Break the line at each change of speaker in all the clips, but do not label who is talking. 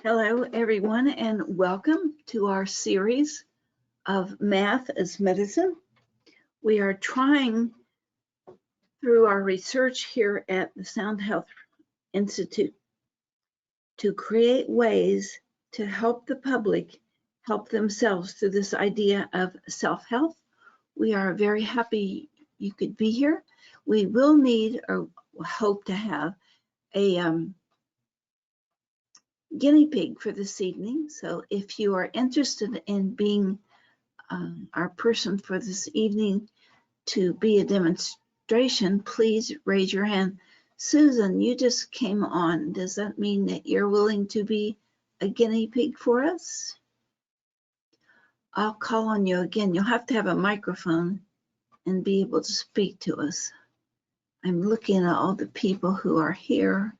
Hello, everyone, and welcome to our series of Math as Medicine. We are trying, through our research here at the Sound Health Institute, to create ways to help the public help themselves through this idea of self-health. We are very happy you could be here. We will need or hope to have a guinea pig for this evening. So if you are interested in being our person for this evening to be a demonstration, please raise your hand. Susan, you just came on. Does that mean that you're willing to be a guinea pig for us? I'll call on you again. You'll have to have a microphone and be able to speak to us. I'm looking at all the people who are here.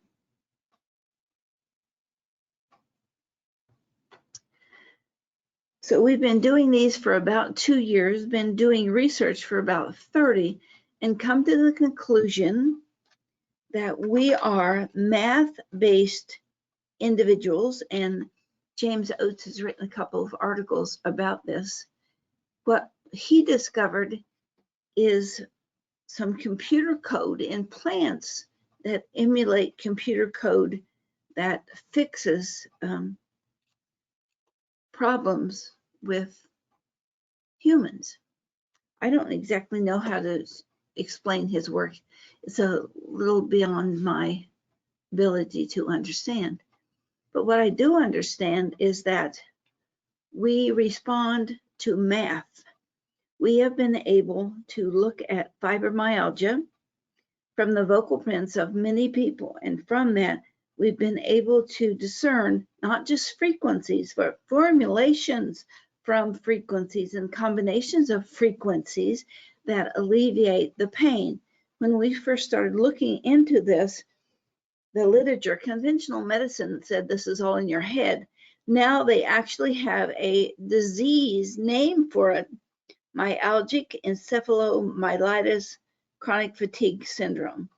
So we've been doing these for about 2 years, been doing research for about 30, and come to the conclusion that we are math-based individuals, and James Oates has written a couple of articles about this. What he discovered is some computer code in plants that emulate computer code that fixes problems with humans. I don't exactly know how to explain his work. It's a little beyond my ability to understand. But what I do understand is that we respond to math. We have been able to look at fibromyalgia from the vocal prints of many people, and from that we've been able to discern not just frequencies, but formulations from frequencies and combinations of frequencies that alleviate the pain. When we first started looking into this, the literature, conventional medicine said this is all in your head. Now they actually have a disease name for it, myalgic encephalomyelitis chronic fatigue syndrome.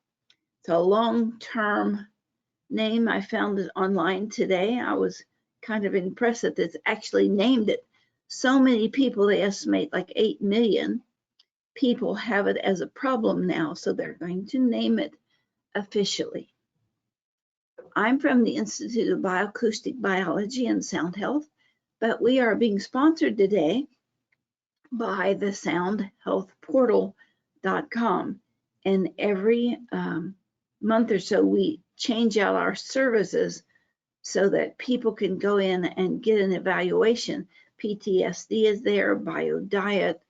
It's a long-term name. I found it online today. I was kind of impressed that it's actually named it. So many people, they estimate like 8 million people have it as a problem now, so they're going to name it officially. I'm from the Institute of BioAcoustic Biology and Sound Health, but we are being sponsored today by the soundhealthportal.com, and every month or so we change out our services so that people can go in and get an evaluation. PTSD is there, biodiet.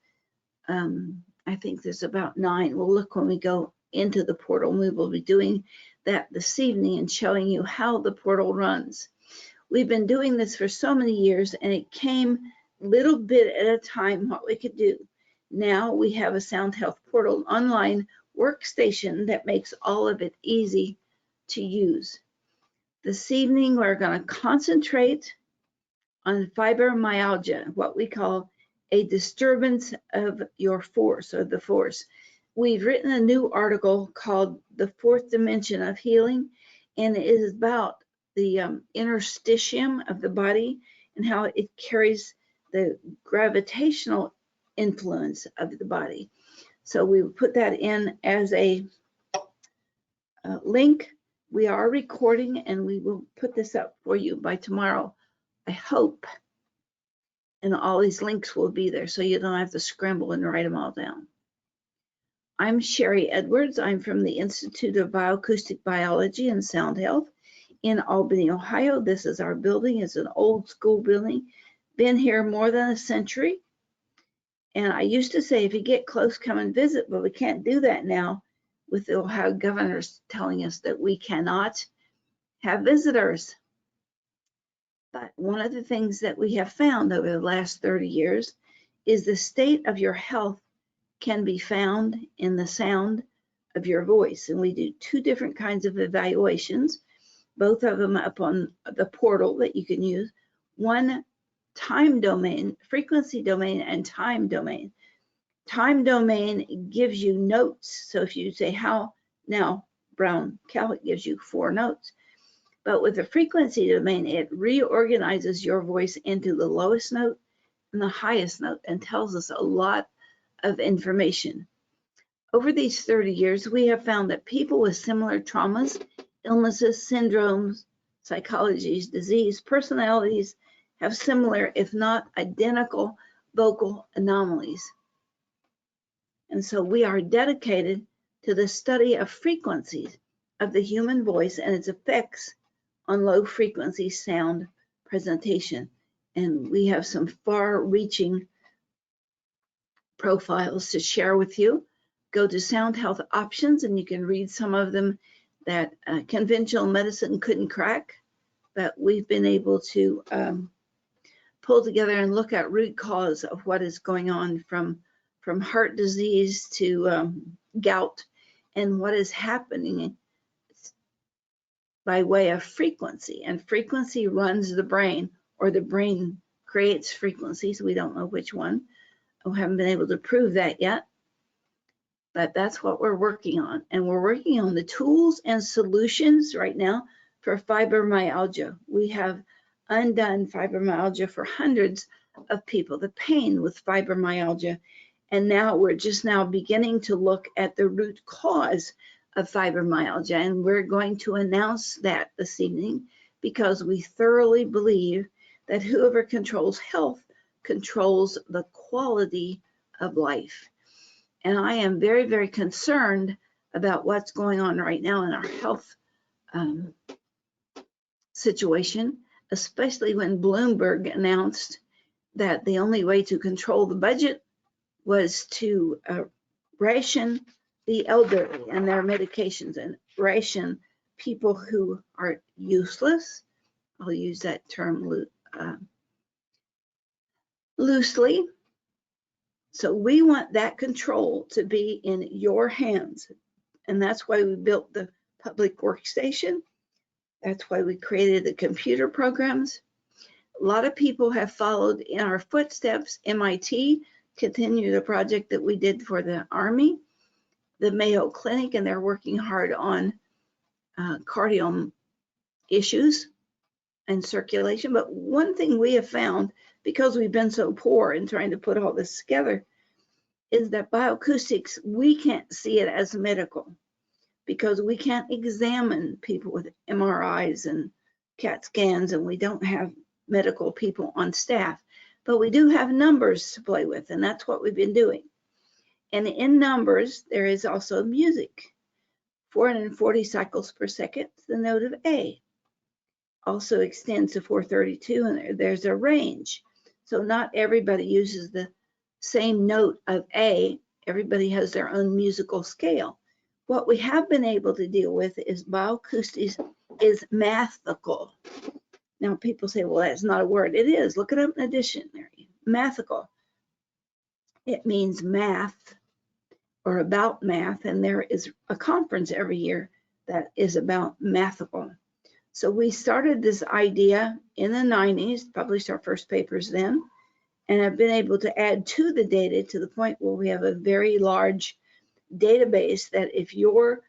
I think there's about 9. We'll look when we go into the portal. We will be doing that this evening and showing you how the portal runs. We've been doing this for so many years, and it came little bit at a time what we could do. Now we have a Sound Health Portal online workstation that makes all of it easy to use. This evening we're going to concentrate on fibromyalgia, what we call a disturbance of your force, or the force. We've written a new article called The Fourth Dimension of Healing, and it is about the interstitium of the body and how it carries the gravitational influence of the body. So we put that in as a link. We are recording, and we will put this up for you by tomorrow, I hope. And all these links will be there, so you don't have to scramble and write them all down. I'm Sherry Edwards. I'm from the Institute of Bioacoustic Biology and Sound Health in Albany, Ohio. This is our building. It's an old school building. Been here more than a century. And I used to say, if you get close, come and visit, but we can't do that now with the Ohio governors telling us that we cannot have visitors. But one of the things that we have found over the last 30 years is the state of your health can be found in the sound of your voice. And we do 2 different kinds of evaluations, both of them up on the portal that you can use. One, time domain, frequency domain, and time domain. Time domain gives you notes. So if you say, how now, brown cow, it gives you 4 notes. But with the frequency domain, it reorganizes your voice into the lowest note and the highest note and tells us a lot of information. Over these 30 years, we have found that people with similar traumas, illnesses, syndromes, psychologies, disease, personalities have similar, if not identical, vocal anomalies. And so we are dedicated to the study of frequencies of the human voice and its effects on low frequency sound presentation. And we have some far-reaching profiles to share with you. Go to Sound Health Options and you can read some of them that conventional medicine couldn't crack, but we've been able to pull together and look at root cause of what is going on from heart disease to gout and what is happening by way of frequency. And frequency runs the brain, or the brain creates frequencies. We don't know which one. We haven't been able to prove that yet, but that's what we're working on. And we're working on the tools and solutions right now for fibromyalgia. We have undone fibromyalgia for hundreds of people, the pain with fibromyalgia. And now we're just now beginning to look at the root cause of fibromyalgia. And we're going to announce that this evening because we thoroughly believe that whoever controls health controls the quality of life. And I am very, very concerned about what's going on right now in our health situation, especially when Bloomberg announced that the only way to control the budget was to ration the elderly and their medications and ration people who are useless. I'll use that term loosely. So we want that control to be in your hands. And that's why we built the public workstation. That's why we created the computer programs. A lot of people have followed in our footsteps. MIT continued a project that we did for the Army, the Mayo Clinic, and they're working hard on cardiome issues and circulation. But one thing we have found, because we've been so poor in trying to put all this together, is that bioacoustics, we can't see it as medical because we can't examine people with MRIs and CAT scans, and we don't have medical people on staff. But we do have numbers to play with, and that's what we've been doing. And in numbers, there is also music. 440 cycles per second, the note of A. Also extends to 432, and there's a range. So not everybody uses the same note of A. Everybody has their own musical scale. What we have been able to deal with is bioacoustics is mathical. Now people say, well, that's not a word. It is. Look it up in a dictionary. Mathical. It means math or about math, and there is a conference every year that is about mathical. So we started this idea in the 90s, published our first papers then, and have been able to add to the data to the point where we have a very large database that if your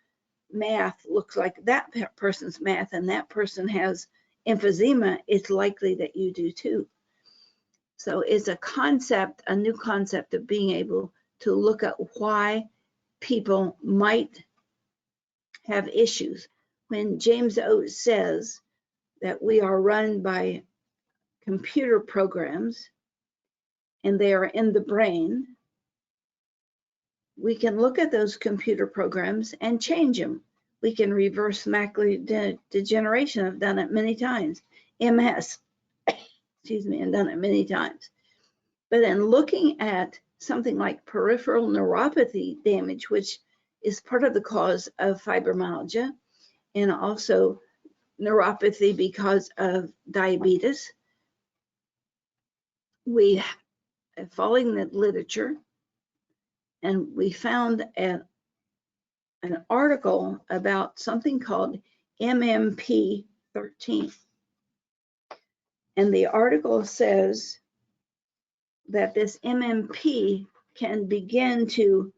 math looks like that person's math and that person has emphysema, it's likely that you do too. So it's a concept, a new concept of being able to look at why people might have issues. When James Oates says that we are run by computer programs and they are in the brain, we can look at those computer programs and change them. We can reverse macular degeneration. I've done it many times. MS, excuse me, I've done it many times. But then looking at something like peripheral neuropathy damage, which is part of the cause of fibromyalgia, and also neuropathy because of diabetes, we are following the literature, and we found an article about something called MMP13. And the article says that this MMP can begin to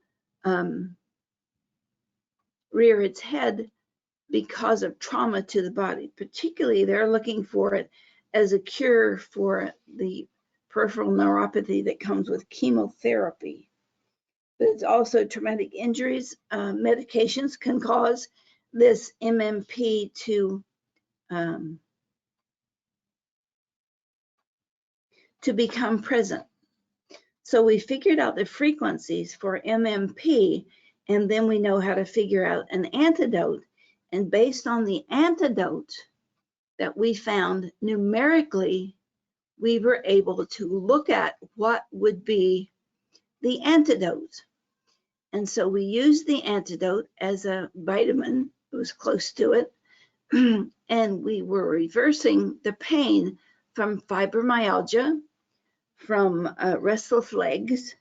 rear its head because of trauma to the body. Particularly, they're looking for it as a cure for the peripheral neuropathy that comes with chemotherapy. But it's also traumatic injuries. Medications can cause this MMP to become present. So we figured out the frequencies for MMP, and then we know how to figure out an antidote. And based on the antidote that we found numerically, we were able to look at what would be the antidote. And so we used the antidote as a vitamin. It was close to it. And we were reversing the pain from fibromyalgia, from restless legs,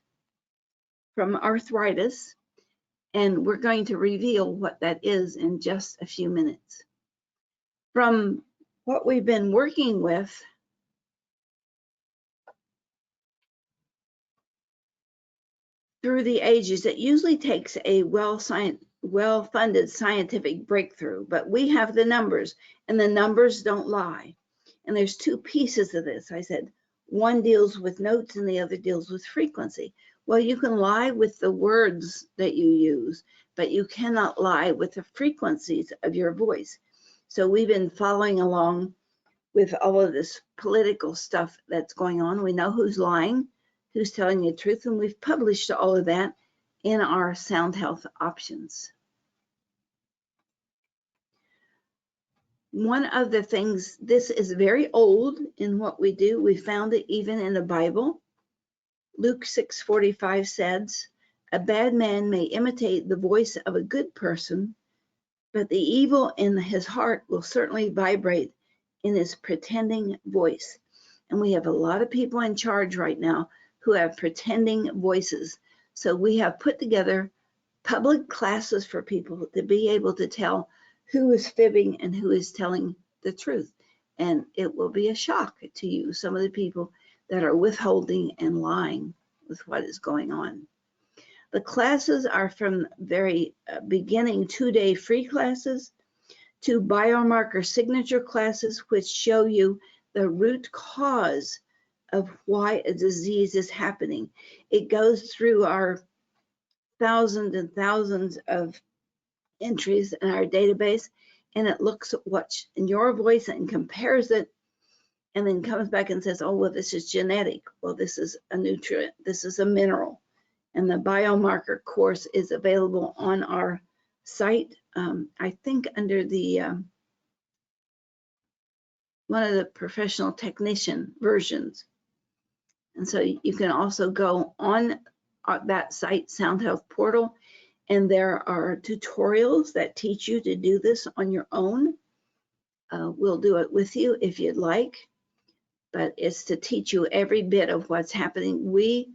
from arthritis, and we're going to reveal what that is in just a few minutes. From what we've been working with, through the ages, it usually takes a well-funded scientific breakthrough, but we have the numbers, and the numbers don't lie. And there's two pieces of this. I said, one deals with notes and the other deals with frequency. Well, you can lie with the words that you use, but you cannot lie with the frequencies of your voice. So we've been following along with all of this political stuff that's going on. We know who's lying, who's telling the truth, and we've published all of that in our sound health options. One of the things, this is very old in what we do. We found it even in the Bible. Luke 6:45 says, "A bad man may imitate the voice of a good person, but the evil in his heart will certainly vibrate in his pretending voice." And we have a lot of people in charge right now who have pretending voices. So we have put together public classes for people to be able to tell who is fibbing and who is telling the truth. And it will be a shock to you, some of the people that are withholding and lying with what is going on. The classes are from very beginning 2-day free classes to biomarker signature classes, which show you the root cause of why a disease is happening. It goes through our thousands and thousands of entries in our database, and it looks at what's in your voice and compares it, and then comes back and says, oh, well, this is genetic. Well, this is a nutrient. This is a mineral. And the biomarker course is available on our site, I think under the one of the professional technician versions. And so you can also go on that site, Sound Health Portal, and there are tutorials that teach you to do this on your own. We'll do it with you if you'd like, but it's to teach you every bit of what's happening. We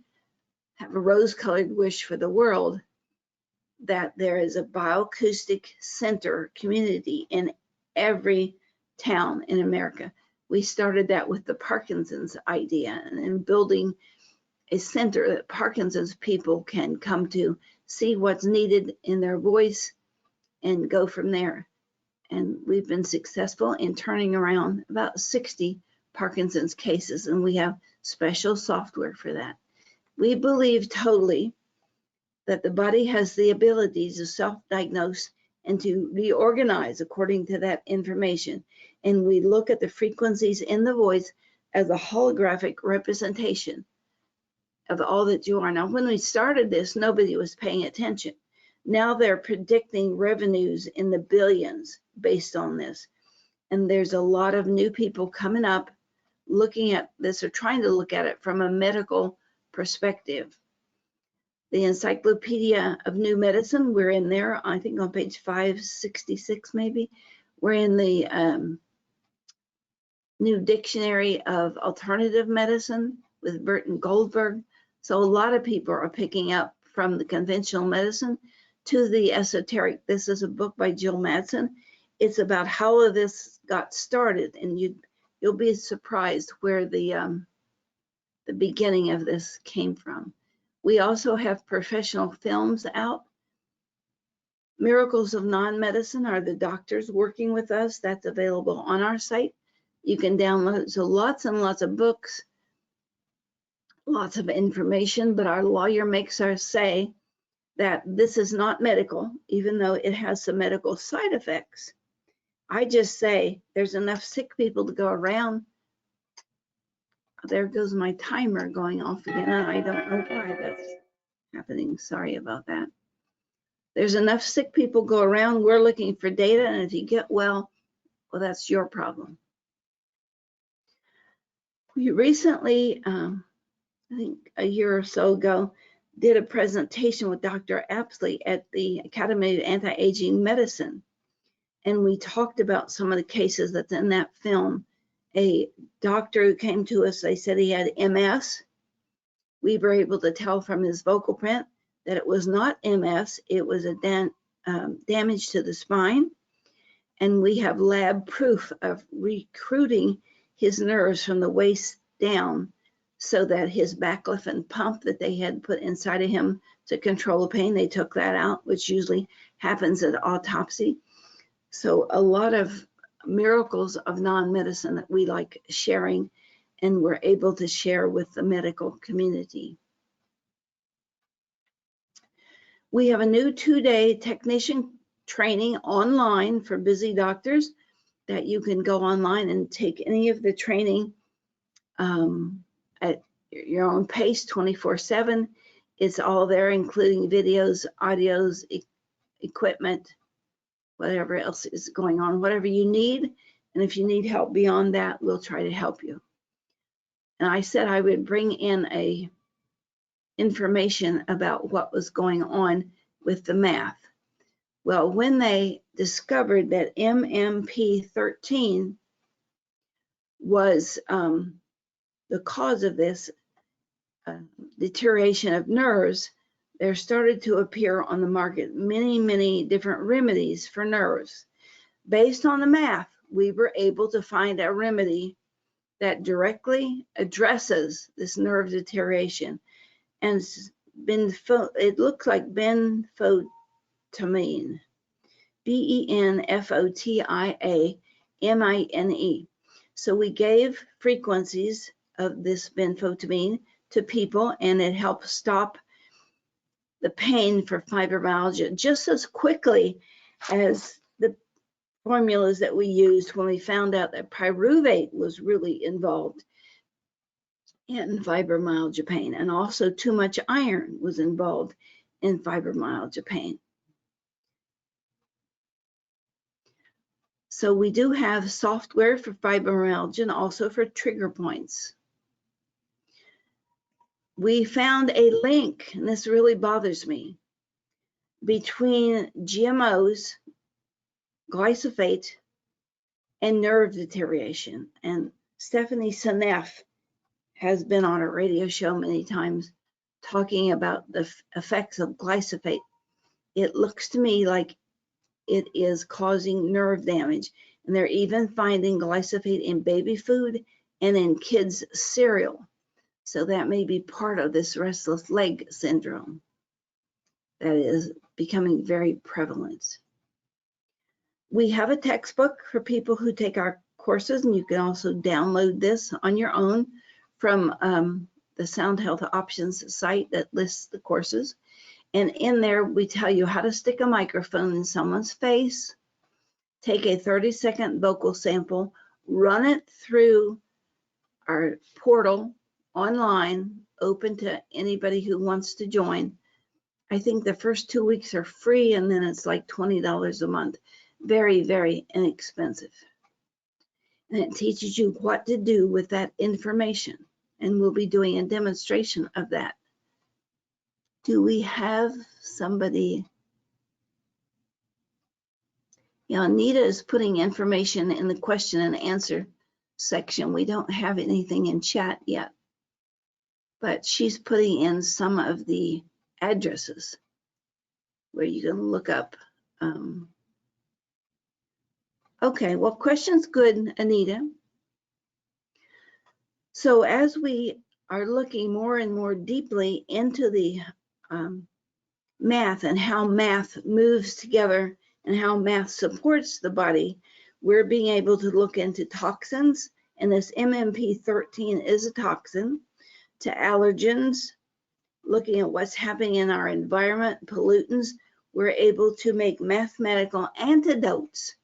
have a rose-colored wish for the world that there is a bioacoustic center community in every town in America. We started that with the Parkinson's idea, and in building a center that Parkinson's people can come to, see what's needed in their voice, and go from there. And we've been successful in turning around about 60 Parkinson's cases, and we have special software for that. We believe totally that the body has the ability to self-diagnose and to reorganize according to that information. And we look at the frequencies in the voice as a holographic representation of all that you are. Now, when we started this, nobody was paying attention. Now they're predicting revenues in the billions based on this. And there's a lot of new people coming up looking at this or trying to look at it from a medical perspective. The Encyclopedia of New Medicine, we're in there, I think on page 566 maybe. We're in the New Dictionary of Alternative Medicine with Burton Goldberg. So a lot of people are picking up from the conventional medicine to the esoteric. This is a book by Jill Madsen. It's about how all of this got started, and you'll be surprised where the beginning of this came from. We also have professional films out. Miracles of Non-Medicine are the doctors working with us. That's available on our site. You can download, so lots and lots of books, lots of information, but our lawyer makes us say that this is not medical, even though it has some medical side effects. I just say there's enough sick people to go around. There goes my timer going off again, and I don't know why that's happening. Sorry about that. There's enough sick people go around. We're looking for data, and if you get well, that's your problem. We recently, I think a year or so ago, did a presentation with Dr. Apsley at the Academy of Anti-Aging Medicine. And we talked about some of the cases that's in that film. A doctor who came to us, they said he had MS. We were able to tell from his vocal print that it was not MS, it was a damage to the spine. And we have lab proof of recruiting his nerves from the waist down so that his baclofen pump that they had put inside of him to control the pain, they took that out, which usually happens at autopsy. So a lot of miracles of non-medicine that we like sharing, and we're able to share with the medical community. We have a new 2-day technician training online for busy doctors that you can go online and take any of the training at your own pace 24/7. It's all there, including videos, audios, equipment, whatever else is going on, whatever you need. And if you need help beyond that, we'll try to help you. And I said I would bring in information about what was going on with the math. Well, when they discovered that MMP13 was the cause of this deterioration of nerves, there started to appear on the market many different remedies for nerves. Based on the math, we were able to find a remedy that directly addresses this nerve deterioration. And it looks like benfotiamine, benfotiamine. So we gave frequencies of this benfotiamine to people, and it helped stop the pain for fibromyalgia just as quickly as the formulas that we used when we found out that pyruvate was really involved in fibromyalgia pain, and also too much iron was involved in fibromyalgia pain. So we do have software for fibromyalgia and also for trigger points. We found a link, and this really bothers me, between GMOs, glyphosate, and nerve deterioration. And Stephanie Seneff has been on a radio show many times talking about the effects of glyphosate. It looks to me like it is causing nerve damage. And they're even finding glyphosate in baby food and in kids' cereal. So that may be part of this restless leg syndrome that is becoming very prevalent. We have a textbook for people who take our courses, and you can also download this on your own from the Sound Health Options site that lists the courses. And in there, we tell you how to stick a microphone in someone's face, take a 30-second vocal sample, run it through our portal online, open to anybody who wants to join. I think the first 2 weeks are free, and then it's like $20 a month. Very inexpensive. And it teaches you what to do with that information. And we'll be doing a demonstration of that. Do we have somebody? Yeah, Anita is putting information in the question and answer section. We don't have anything in chat yet, but she's putting in some of the addresses where you can look up. Okay, well, question's good, Anita. So as we are looking more and more deeply into the math and how math moves together and how math supports the body, we're being able to look into toxins, and this MMP13 is a toxin, to allergens, looking at what's happening in our environment, pollutants. We're able to make mathematical antidotes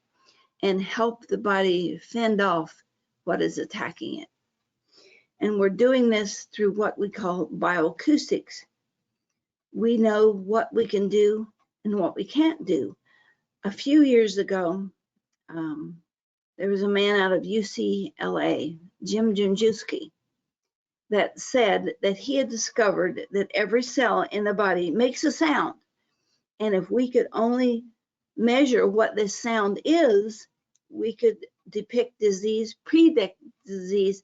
and help the body fend off what is attacking it. And we're doing this through what we call bioacoustics. We know what we can do and what we can't do. A few years ago, there was a man out of UCLA, Jim Junjewski, that said that he had discovered that every cell in the body makes a sound. And if we could only measure what this sound is, we could depict disease, predict disease,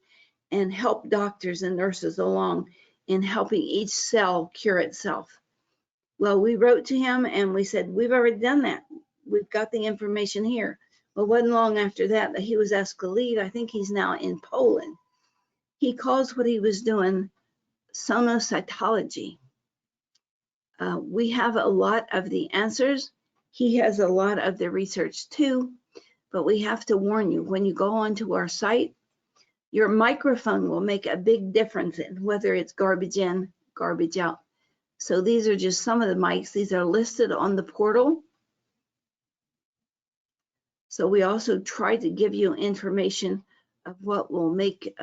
and help doctors and nurses along in helping each cell cure itself. Well, we wrote to him and we said, we've already done that. We've got the information here. Well, it wasn't long after that he was asked to leave. I think he's now in Poland. He calls what he was doing sonocytology. We have a lot of the answers. He has a lot of the research too, but we have to warn you, when you go onto our site, your microphone will make a big difference in whether it's garbage in, garbage out. So these are just some of the mics. These are listed on the portal. So we also try to give you information of what will make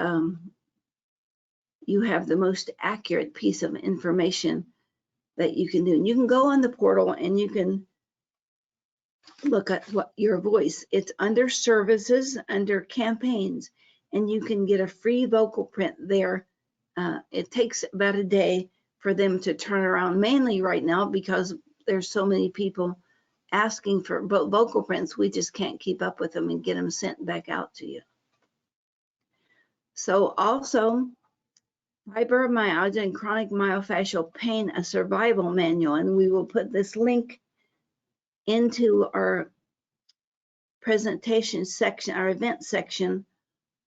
you have the most accurate piece of information that you can do. And you can go on the portal and you can look at what your voice. It's under services, under campaigns, and you can get a free vocal print there. It takes about a day for them to turn around, mainly right now because there's so many people asking for vocal prints. We just can't keep up with them and get them sent back out to you. So also, Fibromyalgia and Chronic Myofascial Pain, a Survival Manual, and we will put this link into our presentation section, our event section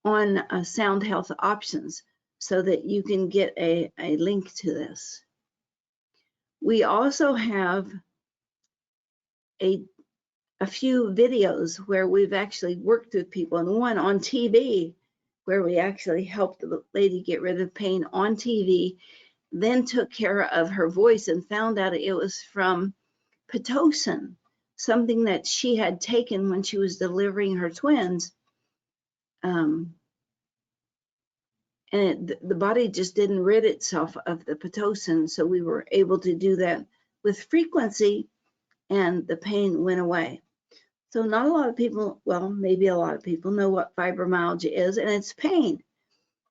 on Sound Health Options, so that you can get a link to this. We also have a few videos where we've actually worked with people, and one on TV where we actually helped the lady get rid of pain on TV, then took care of her voice and found out it was from Pitocin, something that she had taken when she was delivering her twins. And the body just didn't rid itself of the Pitocin, so we were able to do that with frequency, and the pain went away. So not a lot of people, well, maybe a lot of people know what fibromyalgia is, and it's pain.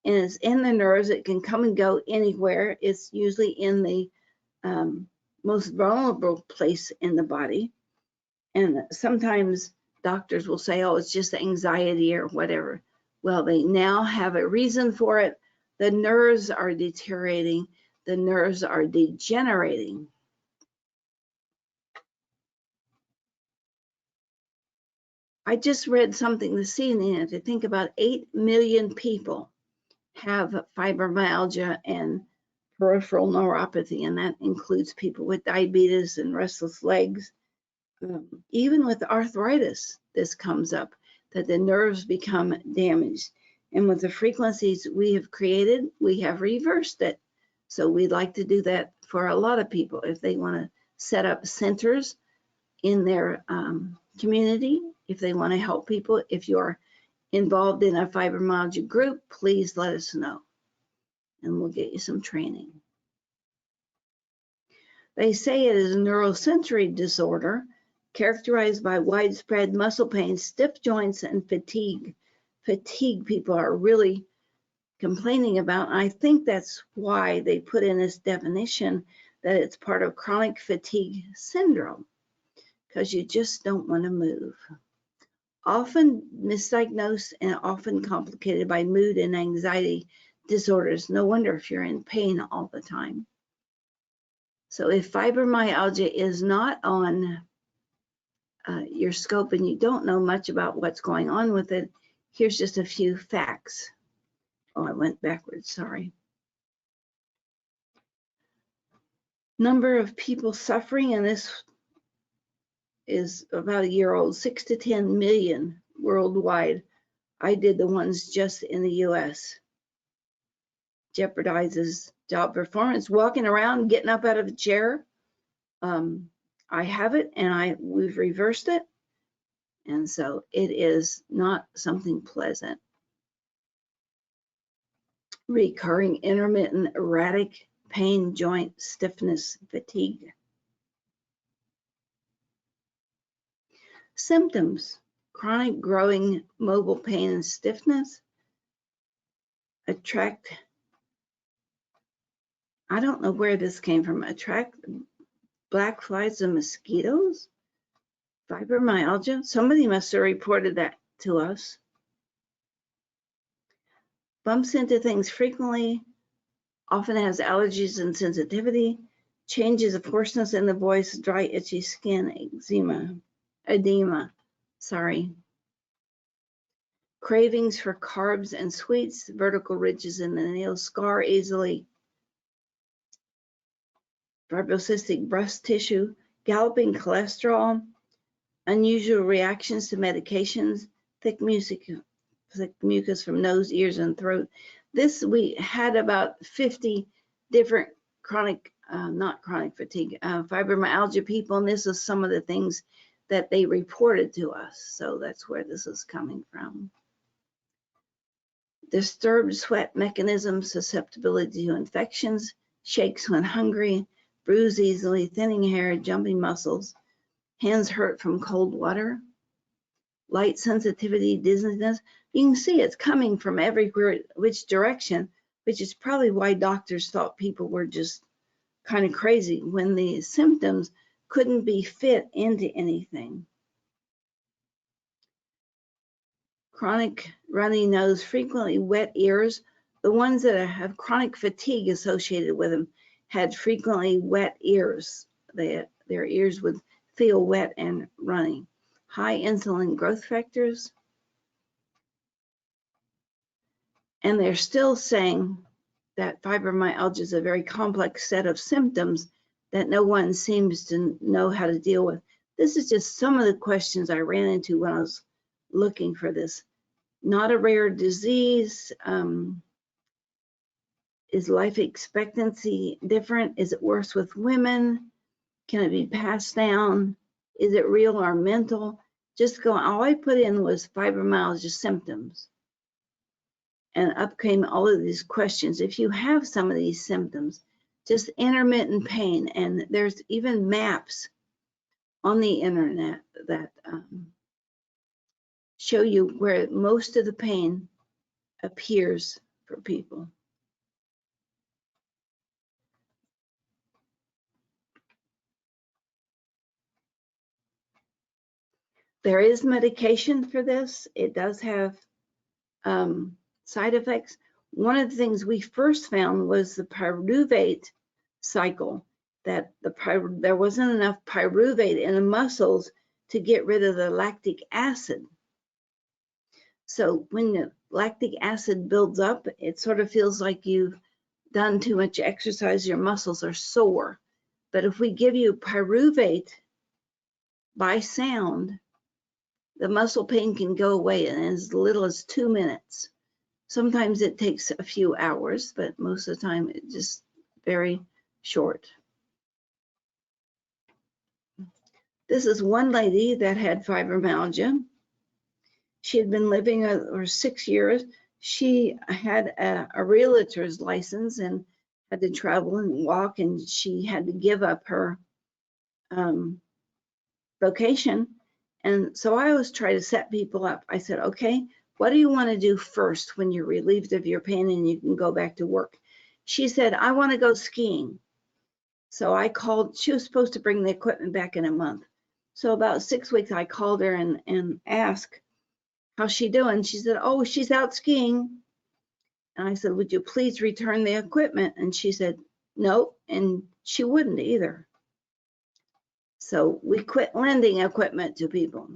And it's in the nerves. It can come and go anywhere. It's usually in the most vulnerable place in the body. And sometimes doctors will say, oh, it's just anxiety or whatever. Well, they now have a reason for it. The nerves are deteriorating. The nerves are degenerating. I just read something this evening, and I think about 8 million people have fibromyalgia and peripheral neuropathy, and that includes people with diabetes and restless legs. Even with arthritis, this comes up, that the nerves become damaged. And with the frequencies we have created, we have reversed it. So we'd like to do that for a lot of people. If they want to set up centers in their community, if they want to help people, if you're involved in a fibromyalgia group, please let us know, and we'll get you some training. They say it is a neurosensory disorder characterized by widespread muscle pain, stiff joints, and fatigue. Fatigue people are really complaining about. And I think that's why they put in this definition that it's part of chronic fatigue syndrome, because you just don't want to move. Often misdiagnosed and often complicated by mood and anxiety disorders. No wonder if you're in pain all the time. So if fibromyalgia is not on your scope and you don't know much about what's going on with it, here's just a few facts. Oh, I went backwards, sorry. Number of people suffering, and this is about a year old, 6 to 10 million worldwide. I did the ones just in the US. Jeopardizes job performance. Walking around, getting up out of a chair. I have it, and we've reversed it. And so it is not something pleasant. Recurring intermittent erratic pain, joint stiffness, fatigue. Symptoms: chronic growing mobile pain and stiffness. Attract, I don't know where this came from. Attract black flies and mosquitoes. Fibromyalgia. Somebody must have reported that to us. Bumps into things frequently. Often has allergies and sensitivity. Changes of hoarseness in the voice. Dry, itchy skin. Edema. Sorry. Cravings for carbs and sweets. Vertical ridges in the nails. Scar easily. Fibrocystic breast tissue. Galloping cholesterol. Unusual reactions to medications. Thick mucus from nose, ears, and throat. This, we had about 50 different chronic, not chronic fatigue, fibromyalgia people, and this is some of the things that they reported to us. So that's where this is coming from. Disturbed sweat mechanism, susceptibility to infections, shakes when hungry, bruise easily, thinning hair, jumping muscles, hands hurt from cold water, light sensitivity, dizziness. You can see it's coming from everywhere, which direction, which is probably why doctors thought people were just kind of crazy when the symptoms couldn't be fit into anything. Chronic runny nose, frequently wet ears. The ones that have chronic fatigue associated with them had frequently wet ears. Their ears would feel wet and runny. High insulin growth factors. And they're still saying that fibromyalgia is a very complex set of symptoms that no one seems to know how to deal with. This is just some of the questions I ran into when I was looking for this. Not a rare disease. Is life expectancy different? Is it worse with women? Can it be passed down? Is it real or mental? Just go, all I put in was fibromyalgia symptoms. And up came all of these questions. If you have some of these symptoms, just intermittent pain, and there's even maps on the internet that show you where most of the pain appears for people. There is medication for this. It does have side effects. One of the things we first found was the pyruvate cycle, that there wasn't enough pyruvate in the muscles to get rid of the lactic acid. So when the lactic acid builds up, it sort of feels like you've done too much exercise, your muscles are sore. But if we give you pyruvate by sound, the muscle pain can go away in as little as 2 minutes. Sometimes it takes a few hours, but most of the time it's just very short. This is one lady that had fibromyalgia. She had been living for 6 years. She had a realtor's license and had to travel and walk, and she had to give up her vocation. And so I always try to set people up. I said, okay, what do you want to do first when you're relieved of your pain and you can go back to work? She said, I want to go skiing. So I called, she was supposed to bring the equipment back in a month. So about 6 weeks, I called her and asked, how's she doing? She said, oh, she's out skiing. And I said, would you please return the equipment? And she said, no, and she wouldn't either. So we quit lending equipment to people.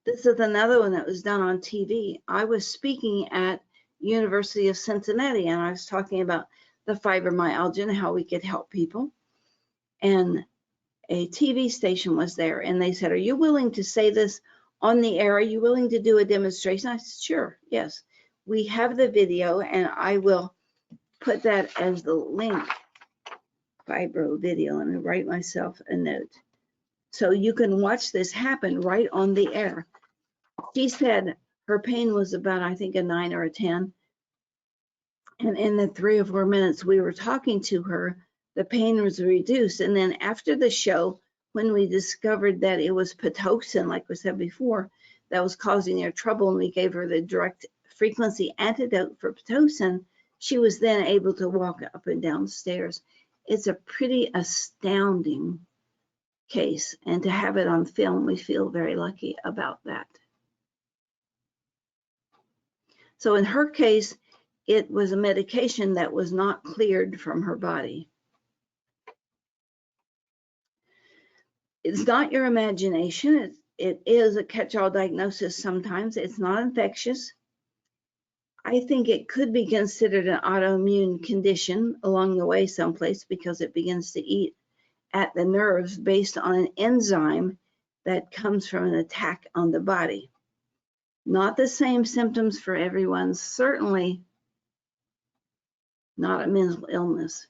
This is another one that was done on TV. I was speaking at University of Cincinnati, and I was talking about the fibromyalgia and how we could help people. and a TV station was there, and they said, "Are you willing to say this on the air? Are you willing to do a demonstration?" I said, "Sure, yes." We have the video, and I will put that as the link. Fibro video. Let me write myself a note. So you can watch this happen right on the air. She said her pain was about, I think, a 9 or a 10. And in the 3 or 4 minutes we were talking to her, the pain was reduced. And then after the show, when we discovered that it was Pitocin, like we said before, that was causing her trouble, and we gave her the direct frequency antidote for Pitocin, she was then able to walk up and down stairs. It's a pretty astounding case, and to have it on film, we feel very lucky about that. So in her case, it was a medication that was not cleared from her body. It's not your imagination. It is a catch-all diagnosis sometimes. It's not infectious. I think it could be considered an autoimmune condition along the way someplace, because it begins to eat at the nerves based on an enzyme that comes from an attack on the body. Not the same symptoms for everyone, certainly not a mental illness.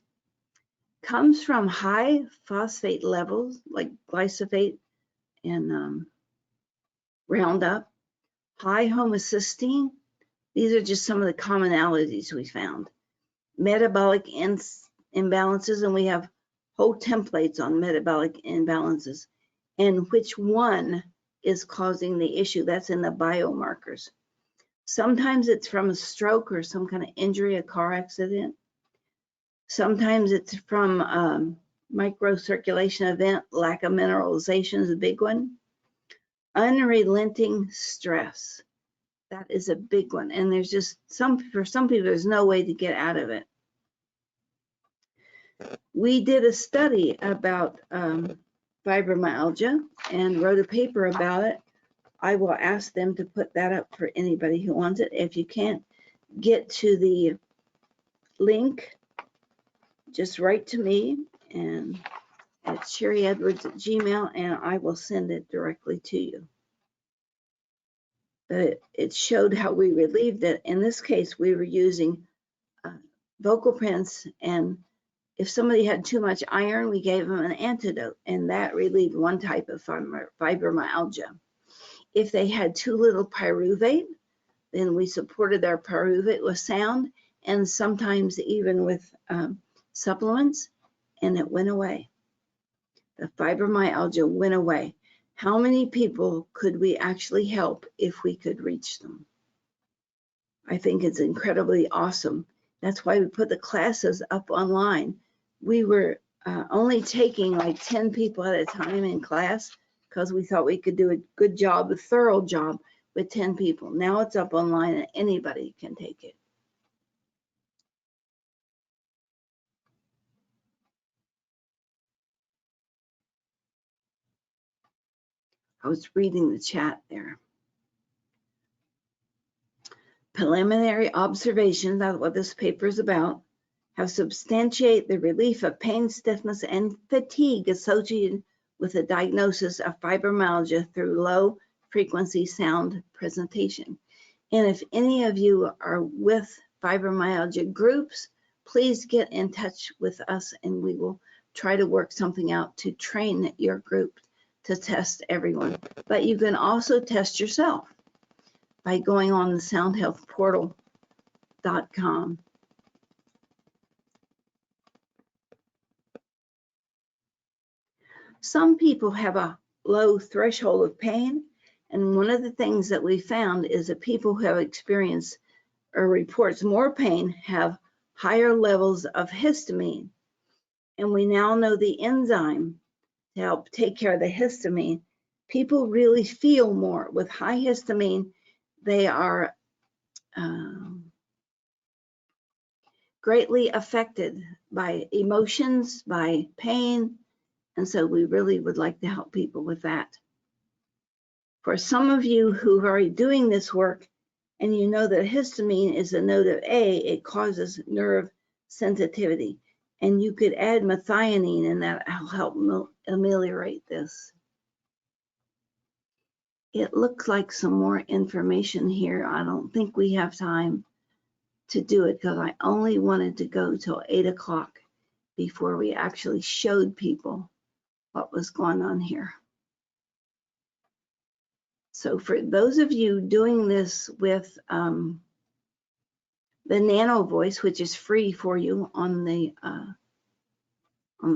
Comes from high phosphate levels like glyphosate and Roundup, high homocysteine. These are just some of the commonalities we found. Metabolic imbalances, and we have whole templates on metabolic imbalances and which one is causing the issue. That's in the biomarkers. Sometimes it's from a stroke or some kind of injury, a car accident. Sometimes it's from microcirculation event, lack of mineralization is a big one. Unrelenting stress, that is a big one. And there's just for some people, there's no way to get out of it. We did a study about fibromyalgia and wrote a paper about it. I will ask them to put that up for anybody who wants it. If you can't get to the link, just write to me and at sherryedwards@gmail, and I will send it directly to you. But it showed how we relieved it. In this case, we were using vocal prints, and if somebody had too much iron, we gave them an antidote, and that relieved one type of fibromyalgia. If they had too little pyruvate, then we supported their pyruvate with sound, and sometimes even with supplements, and it went away. The fibromyalgia went away. How many people could we actually help if we could reach them? I think it's incredibly awesome. That's why we put the classes up online. We were only taking like 10 people at a time in class because we thought we could do a good job, a thorough job with 10 people. Now it's up online and anybody can take it. I was reading the chat there. Preliminary observations, that's what this paper is about, have substantiated the relief of pain, stiffness, and fatigue associated with the diagnosis of fibromyalgia through low frequency sound presentation. And if any of you are with fibromyalgia groups, please get in touch with us and we will try to work something out to train your group to test everyone. But you can also test yourself by going on the soundhealthportal.com. Some people have a low threshold of pain, and one of the things that we found is that people who have experienced or reports more pain have higher levels of histamine. And we now know the enzyme to help take care of the histamine. People really feel more. With high histamine, they are greatly affected by emotions, by pain, and so we really would like to help people with that. For some of you who are already doing this work, and you know that histamine is a node of A, it causes nerve sensitivity. And you could add methionine, and that'll help ameliorate this. It looks like some more information here. I don't think we have time to do it because I only wanted to go till 8 o'clock before we actually showed people what was going on here. So for those of you doing this with the Nano Voice, which is free for you on the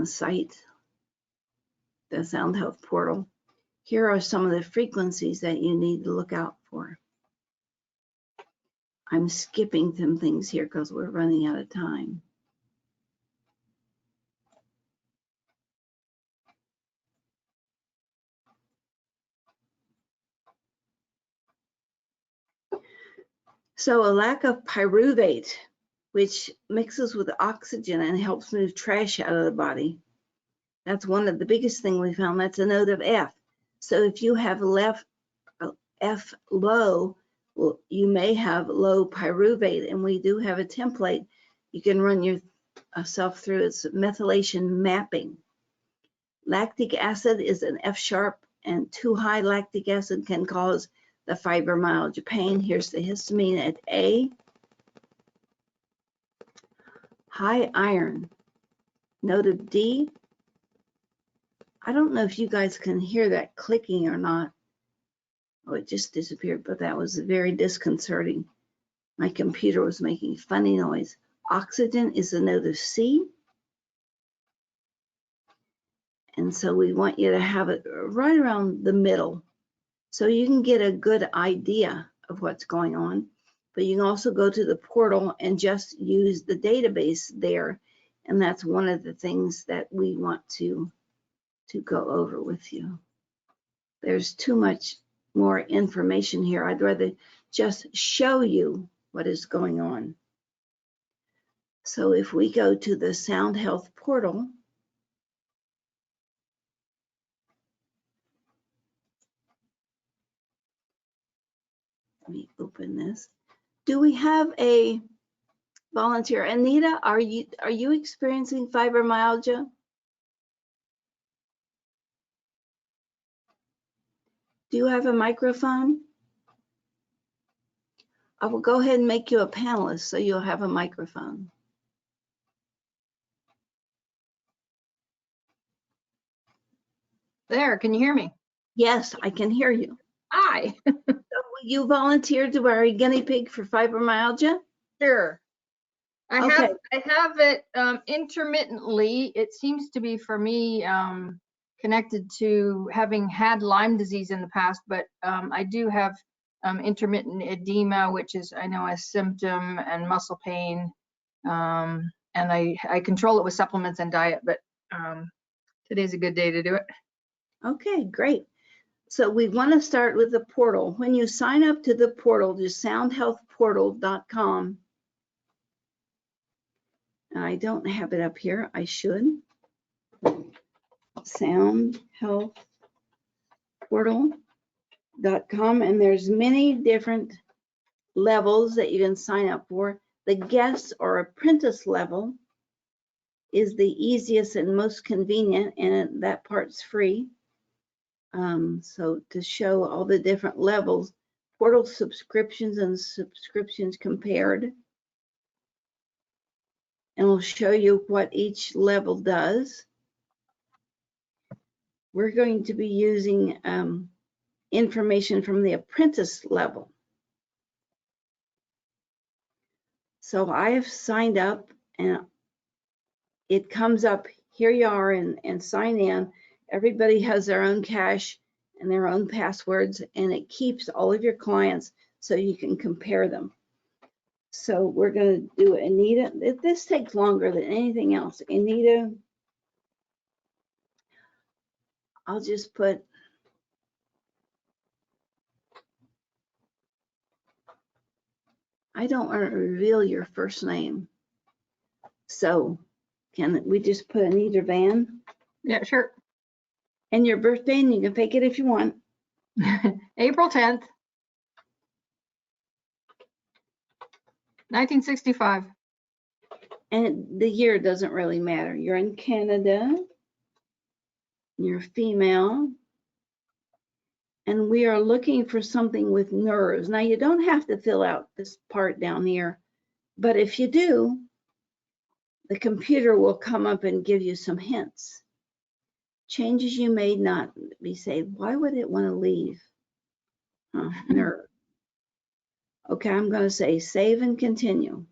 site, the Sound Health portal, here are some of the frequencies that you need to look out for. I'm skipping some things here because we're running out of time. So a lack of pyruvate, which mixes with oxygen and helps move trash out of the body. That's one of the biggest things we found. That's a note of F. So if you have F low, well, you may have low pyruvate, and we do have a template you can run yourself through. It's methylation mapping. Lactic acid is an F sharp, and too high lactic acid can cause the fibromyalgia pain. Here's the histamine at A. High iron, note of D. I don't know if you guys can hear that clicking or not. Oh, it just disappeared, but that was very disconcerting. My computer was making funny noise. Oxygen is a note of C. And so we want you to have it right around the middle so you can get a good idea of what's going on. But you can also go to the portal and just use the database there. And that's one of the things that we want to go over with you. There's too much more information here. I'd rather just show you what is going on. So if we go to the Sound Health portal, let me open this. Do we have a volunteer? Anita, are you experiencing fibromyalgia? Do you have a microphone? I will go ahead and make you a panelist so you'll have a microphone.
There, can you hear me?
Yes, I can hear you.
Hi.
So will you volunteer to wear a guinea pig for fibromyalgia?
Sure. I
Okay.
have it intermittently. It seems to be for me connected to having had Lyme disease in the past, but I do have intermittent edema, which is, I know, a symptom, and muscle pain. And I control it with supplements and diet, but today's a good day to do it.
Okay, great. So we want to start with the portal. When you sign up to the portal, just soundhealthportal.com. I don't have it up here. I should. Soundhealthportal.com, and there's many different levels that you can sign up for. The guest or apprentice level is the easiest and most convenient, and that part's free. So to show all the different levels, portal subscriptions and subscriptions compared, and we'll show you what each level does. We're going to be using information from the apprentice level. So I have signed up, and it comes up, here you are, and sign in. Everybody has their own cache and their own passwords, and it keeps all of your clients so you can compare them. So we're going to do Anita. This takes longer than anything else. Anita, I'll just put, I don't want to reveal your first name. So can we just put Anita Van?
Yeah, sure.
And your birthday, and you can fake it if you want.
April 10th, 1965.
And the year doesn't really matter. You're in Canada, you're female, and we are looking for something with nerves. Now, you don't have to fill out this part down here, but if you do, the computer will come up and give you some hints. Changes you may not be saved. Why would it want to leave? Nerve. Okay, I'm going to say save and continue.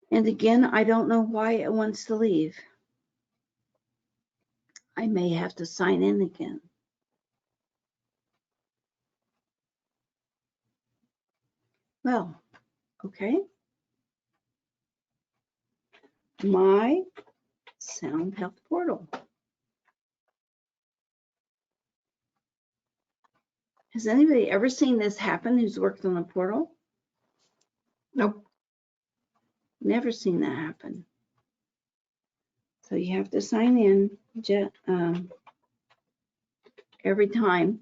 And again, I don't know why it wants to leave. I may have to sign in again. Well, okay. My Sound Health Portal. Has anybody ever seen this happen who's worked on a portal?
Nope.
Never seen that happen. So you have to sign in every time.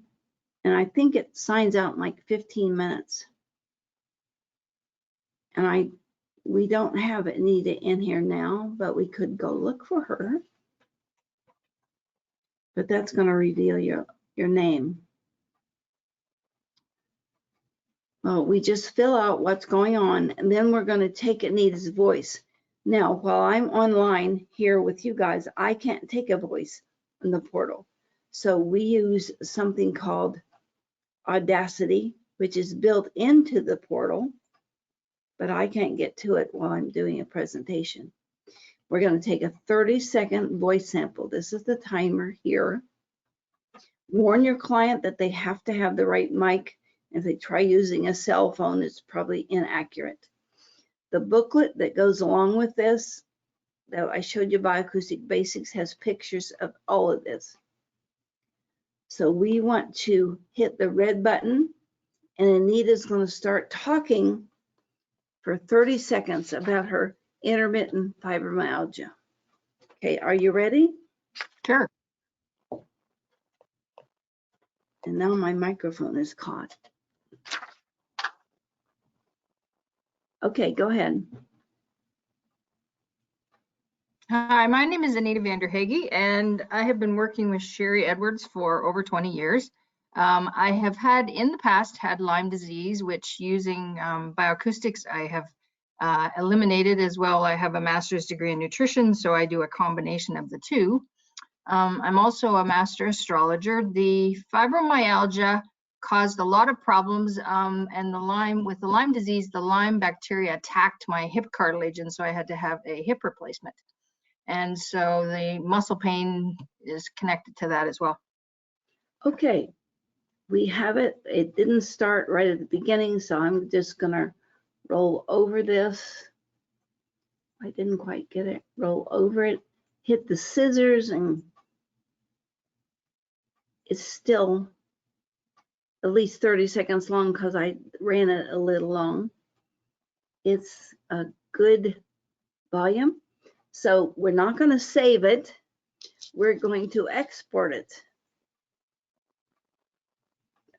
And I think it signs out in like 15 minutes. And we don't have Anita in here now, but we could go look for her. But that's going to reveal your name. Well, we just fill out what's going on, and then we're going to take Anita's voice. Now, while I'm online here with you guys, I can't take a voice in the portal. So we use something called Audacity, which is built into the portal, but I can't get to it while I'm doing a presentation. We're going to take a 30-second voice sample. This is the timer here. Warn your client that they have to have the right mic. If they try using a cell phone, it's probably inaccurate. The booklet that goes along with this, that I showed you, BioAcoustic Basics, has pictures of all of this. So we want to hit the red button, and Anita's going to start talking for 30 seconds about her intermittent fibromyalgia. Okay, are you ready?
Sure.
And now my microphone is caught. Okay, go ahead.
Hi, my name is Anita Vanderhage, and I have been working with Sherry Edwards for over 20 years. I have in the past had Lyme disease, which using bioacoustics, I have eliminated as well. I have a master's degree in nutrition, so I do a combination of the two. I'm also a master astrologer. The fibromyalgia caused a lot of problems, and with the Lyme disease, the Lyme bacteria attacked my hip cartilage, and so I had to have a hip replacement. And so the muscle pain is connected to that as well.
Okay, we have it. It didn't start right at the beginning, so I'm just gonna roll over this. I didn't quite get it. Roll over it, hit the scissors, and it's still at least 30 seconds long because I ran it a little long. It's a good volume. So we're not going to save it. We're going to export it.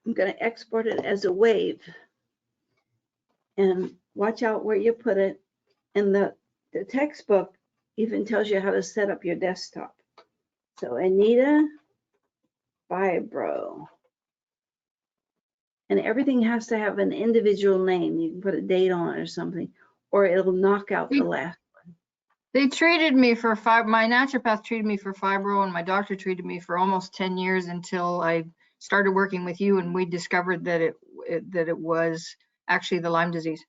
I'm going to export it as a wave. And watch out where you put it. And the textbook even tells you how to set up your desktop. So Anita Fibro. And everything has to have an individual name. You can put a date on it or something, or it'll knock out the last.
They treated me for my naturopath treated me for fibro, and my doctor treated me for almost 10 years until I started working with you, and we discovered that it was actually the Lyme disease.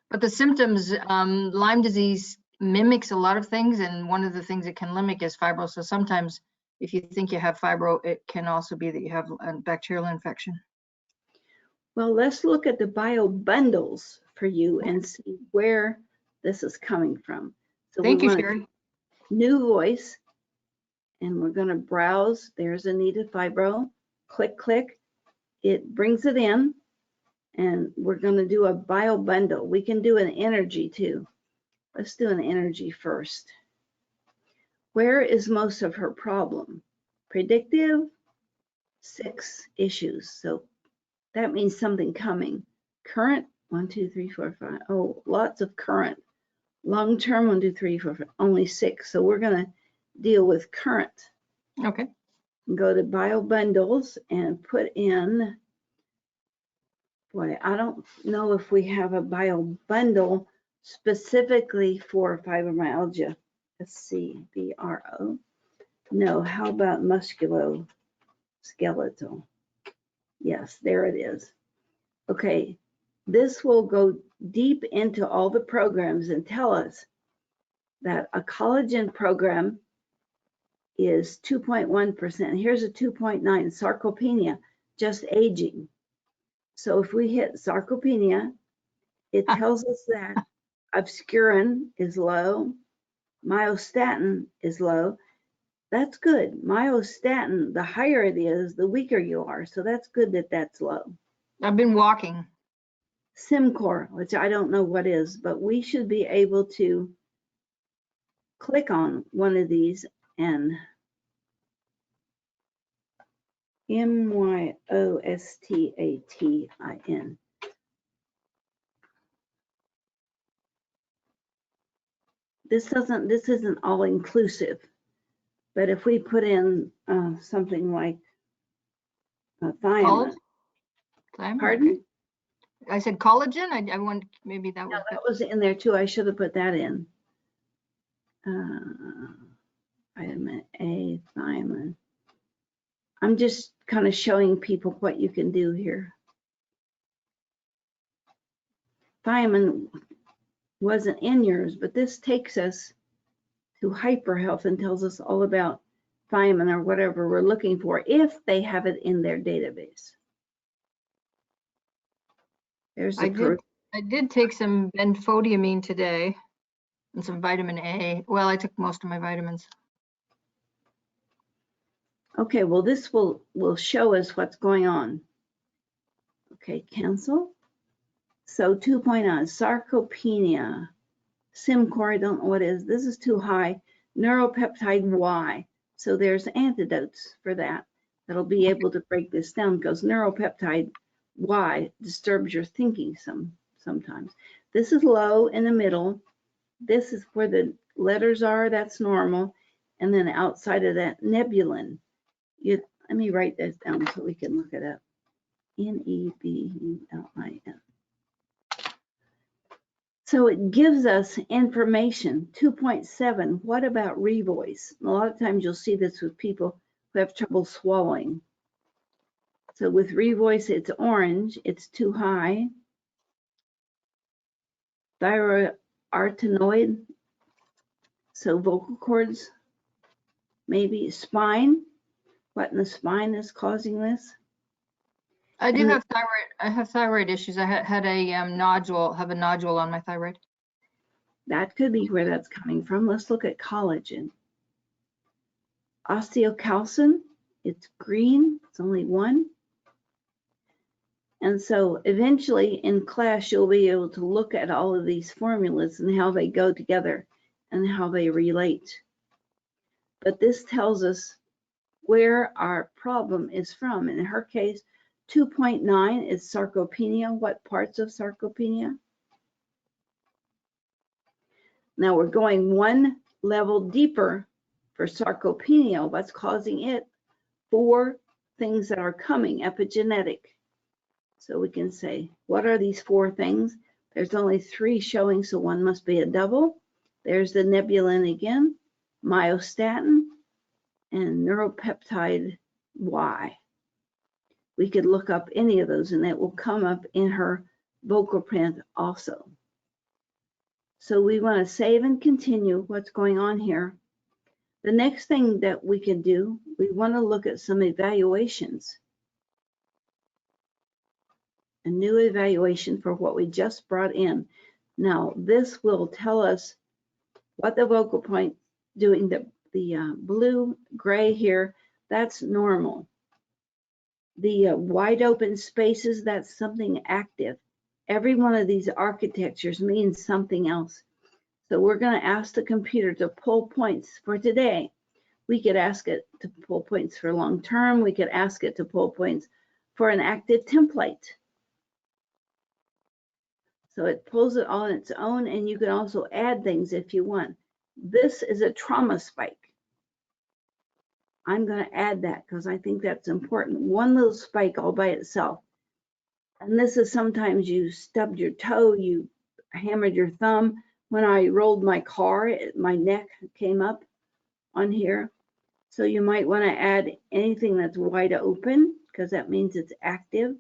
But the symptoms, Lyme disease mimics a lot of things, and one of the things it can mimic is fibro. So sometimes if you think you have fibro, it can also be that you have a bacterial infection.
Well, let's look at the bio bundles for you and see where this is coming from. So
Thank you, Sherry.
New voice, and we're going to browse. There's Anita Fibro. Click, click. It brings it in, and we're going to do a bio bundle. We can do an energy too. Let's do an energy first. Where is most of her problem? Predictive, 6 issues. So That means something coming. Current, 1, 2, 3, 4, 5. Oh, lots of current. Long term, 1, 2, 3, 4, 5, only 6. So we're going to deal with current.
Okay.
Go to bio bundles and put in, boy, I don't know if we have a bio bundle specifically for fibromyalgia. Let's see, BRO. No, how about musculoskeletal? Yes, there it is. Okay, this will go deep into all the programs and tell us that a collagen program is 2.1%. Here's a 2.9, sarcopenia, just aging. So if we hit sarcopenia, it tells us that obscurin is low, myostatin is low. That's good. Myostatin, the higher it is, the weaker you are. So that's good that that's low.
I've been walking.
SimCore, which I don't know what is, but we should be able to click on one of these and myostatin. This isn't all inclusive, but if we put in something like thiamine. Pardon?
Okay. I said collagen. I want maybe that
No,
was.
that was in there too. I should have put that in. Vitamin A, thiamine. I'm just kind of showing people what you can do here. Thiamine wasn't in yours, but this takes us to Hyper Health and tells us all about thiamine or whatever we're looking for if they have it in their database. There's the proof.
I did take some benfodiamine today and some vitamin A. Well, I took most of my vitamins.
Okay, well, this will show us what's going on. Okay, cancel. So 2.0, sarcopenia, SimCore, I don't know what it is. This is too high. Neuropeptide Y. So there's antidotes for that. That'll be able to break this down because neuropeptide Y disturbs your thinking sometimes. This is low in the middle. This is where the letters are, that's normal. And then outside of that, nebulin. Let me write this down so we can look it up. Nebulin. So it gives us information. 2.7, what about revoice? A lot of times you'll see this with people who have trouble swallowing. So with revoice, it's orange, it's too high. Thyroartenoid, so vocal cords, maybe spine. What in the spine is causing this?
I do have thyroid. I have thyroid issues. I had a nodule. Have a nodule on my thyroid.
That could be where that's coming from. Let's look at collagen. Osteocalcin, it's green. It's only 1. And so eventually in class, you'll be able to look at all of these formulas and how they go together and how they relate. But this tells us where our problem is from. In her case, 2.9 is sarcopenia. What parts of sarcopenia? Now we're going one level deeper for sarcopenia. What's causing it? 4 things that are coming, epigenetic. So we can say, what are these 4 things? There's only 3 showing, so one must be a double. There's the nebulin again, myostatin, and neuropeptide Y. We could look up any of those and it will come up in her vocal print also. So we want to save and continue what's going on here. The next thing that we can do, we want to look at some evaluations. A new evaluation for what we just brought in. Now, this will tell us what the vocal point doing. The blue, gray here, that's normal. The wide open spaces, that's something active. Every one of these architectures means something else. So we're going to ask the computer to pull points for today. We could ask it to pull points for long term. We could ask it to pull points for an active template. So it pulls it all on its own, and you can also add things if you want. This is a trauma spike. I'm going to add that because I think that's important. One little spike all by itself. And this is sometimes you stubbed your toe, you hammered your thumb. When I rolled my car, my neck came up on here. So you might want to add anything that's wide open because that means it's active.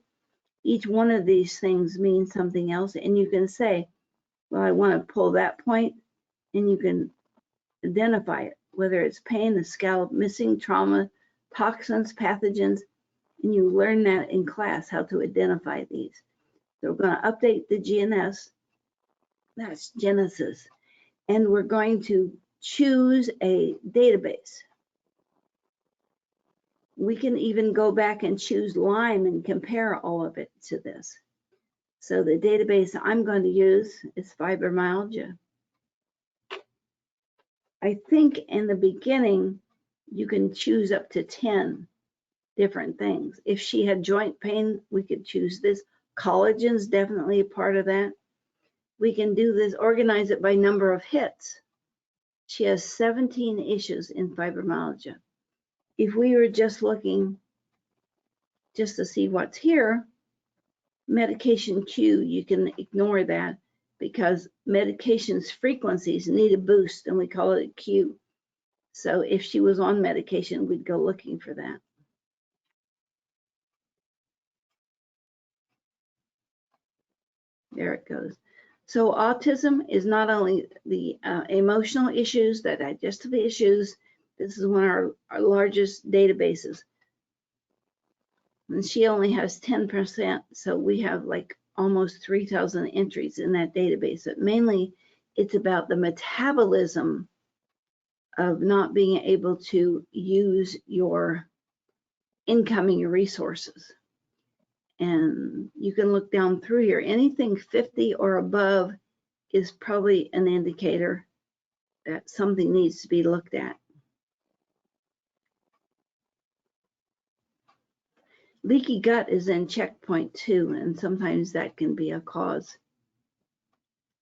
Each one of these things means something else, and you can say, well, I want to pull that point, and you can identify it, whether it's pain, the scalp, missing, trauma, toxins, pathogens, and you learn that in class, how to identify these. So we're going to update the GNS, that's Genesis, and we're going to choose a database. We can even go back and choose Lyme and compare all of it to this. So the database I'm going to use is fibromyalgia. I think in the beginning, you can choose up to 10 different things. If she had joint pain, we could choose this. Collagen's definitely a part of that. We can do this, organize it by number of hits. She has 17 issues in fibromyalgia. If we were just looking just to see what's here, medication Q, you can ignore that because medication's frequencies need a boost and we call it a Q. So if she was on medication, we'd go looking for that. There it goes. So autism is not only the emotional issues, the digestive issues. This is one of our largest databases. And she only has 10%, so we have like almost 3,000 entries in that database. But mainly, it's about the metabolism of not being able to use your incoming resources. And you can look down through here. Anything 50 or above is probably an indicator that something needs to be looked at. Leaky gut is in checkpoint 2, and sometimes that can be a cause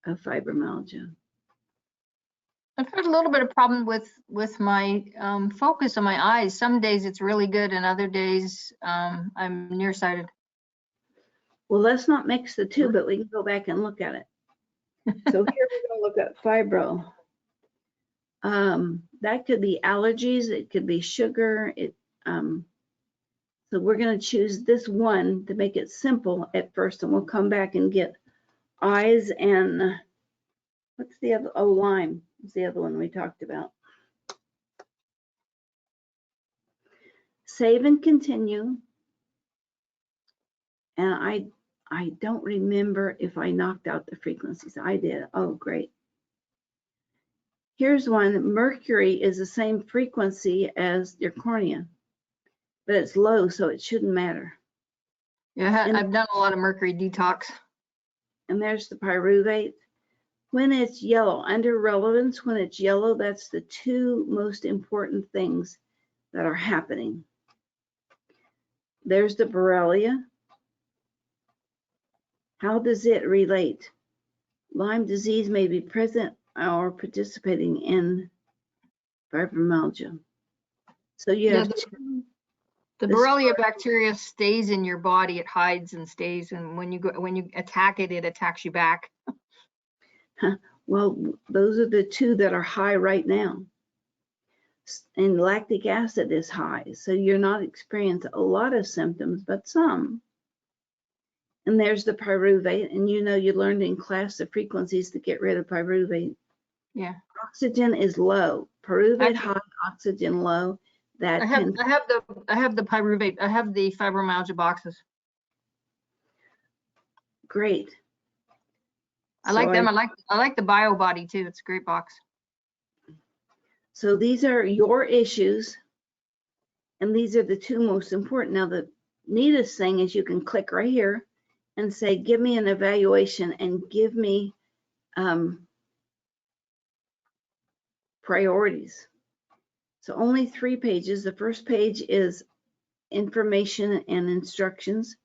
of fibromyalgia.
I've had a little bit of problem with my focus on my eyes. Some days it's really good, and other days I'm nearsighted.
Well, let's not mix the two, but we can go back and look at it. So here we're going to look at fibro. That could be allergies, it could be sugar. So we're going to choose this one to make it simple at first, and we'll come back and get eyes and what's the other? Oh, Lyme is the other one we talked about. Save and continue. And I don't remember if I knocked out the frequencies. I did. Oh, great. Here's one. Mercury is the same frequency as your cornea, but it's low, so it shouldn't matter.
Yeah, I've done a lot of mercury detox.
And there's the pyruvate. When it's yellow, under relevance, when it's yellow, that's the two most important things that are happening. There's the Borrelia. How does it relate? Lyme disease may be present or participating in fibromyalgia. So you have
the Borrelia bacteria stays in your body. It hides and stays, and when you attack it, it attacks you back.
Well, those are the two that are high right now. And lactic acid is high, so you're not experiencing a lot of symptoms, but some. And there's the pyruvate, and you know you learned in class the frequencies to get rid of pyruvate.
Yeah.
Oxygen is low. Pyruvate high, oxygen low. That
I have the pyruvate. I have the fibromyalgia boxes.
Great.
I like them. I like the bio body too. It's a great box.
So these are your issues, and these are the two most important. Now the neatest thing is you can click right here and say, give me an evaluation and give me priorities. So only 3 pages. The first page is information and instructions.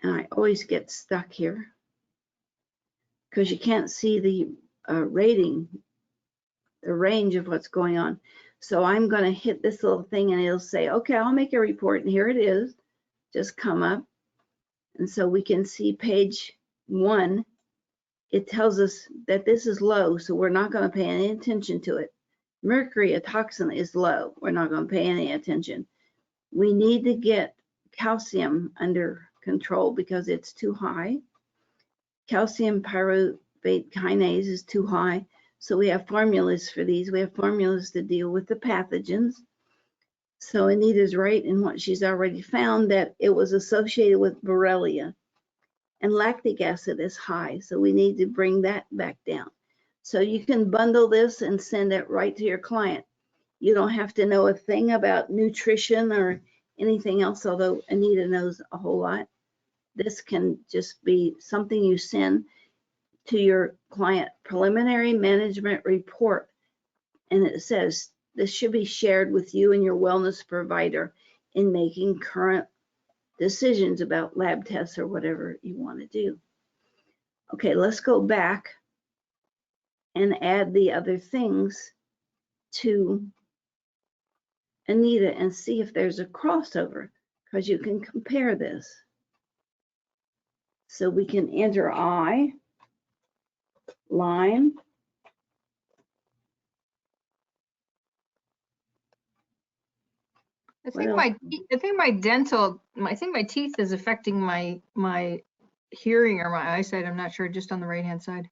And I always get stuck here because you can't see the rating, the range of what's going on. So I'm going to hit this little thing and it'll say, okay, I'll make a report, and here it is. Just come up. And so we can see page 1. It tells us that this is low, so we're not going to pay any attention to it. Mercury, a toxin, is low. We're not going to pay any attention. We need to get calcium under control because it's too high. Calcium pyruvate kinase is too high. So we have formulas for these. We have formulas to deal with the pathogens. So Anita's right in what she's already found, that it was associated with Borrelia. And lactic acid is high, so we need to bring that back down. So you can bundle this and send it right to your client. You don't have to know a thing about nutrition or anything else, although Anita knows a whole lot. This can just be something you send to your client, preliminary management report. And it says this should be shared with you and your wellness provider in making current decisions about lab tests or whatever you want to do. Okay, let's go back and add the other things to Anita and see if there's a crossover, because you can compare this. So we can enter I, Lyme,
I think my teeth is affecting my hearing or my eyesight. I'm not sure, just on the right hand side.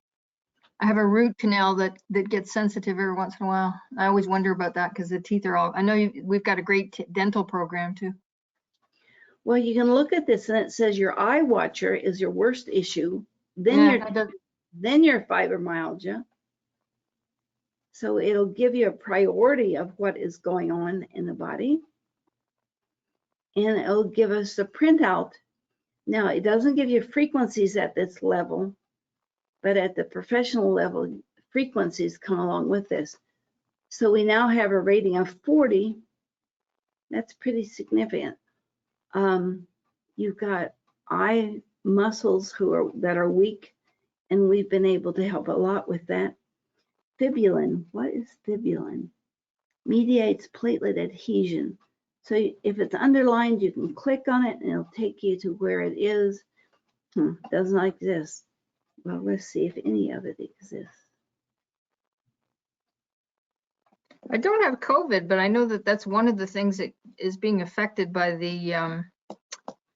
I have a root canal that gets sensitive every once in a while. I always wonder about that because the teeth are all, I know we've got a great dental program too.
Well, you can look at this and it says your eye watcher is your worst issue, then your fibromyalgia. So it'll give you a priority of what is going on in the body. And it'll give us a printout. Now, it doesn't give you frequencies at this level, but at the professional level, frequencies come along with this. So we now have a rating of 40. That's pretty significant. You've got eye muscles that are weak, and we've been able to help a lot with that. Fibulin, what is fibulin? Mediates platelet adhesion. So if it's underlined, you can click on it and it'll take you to where it is. Doesn't exist. Well, let's see if any of it exists.
I don't have COVID, but I know that that's one of the things that is being affected by the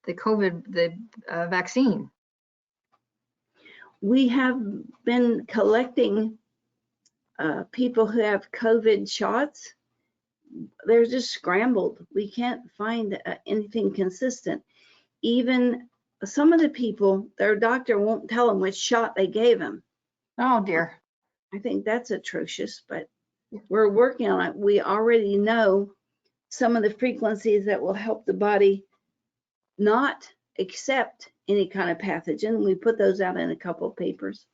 COVID, vaccine.
We have been collecting people who have COVID shots. They're just scrambled. We can't find anything consistent. Even some of the people, their doctor won't tell them which shot they gave them.
Oh dear.
I think that's atrocious, but we're working on it. We already know some of the frequencies that will help the body not accept any kind of pathogen. We put those out in a couple of papers.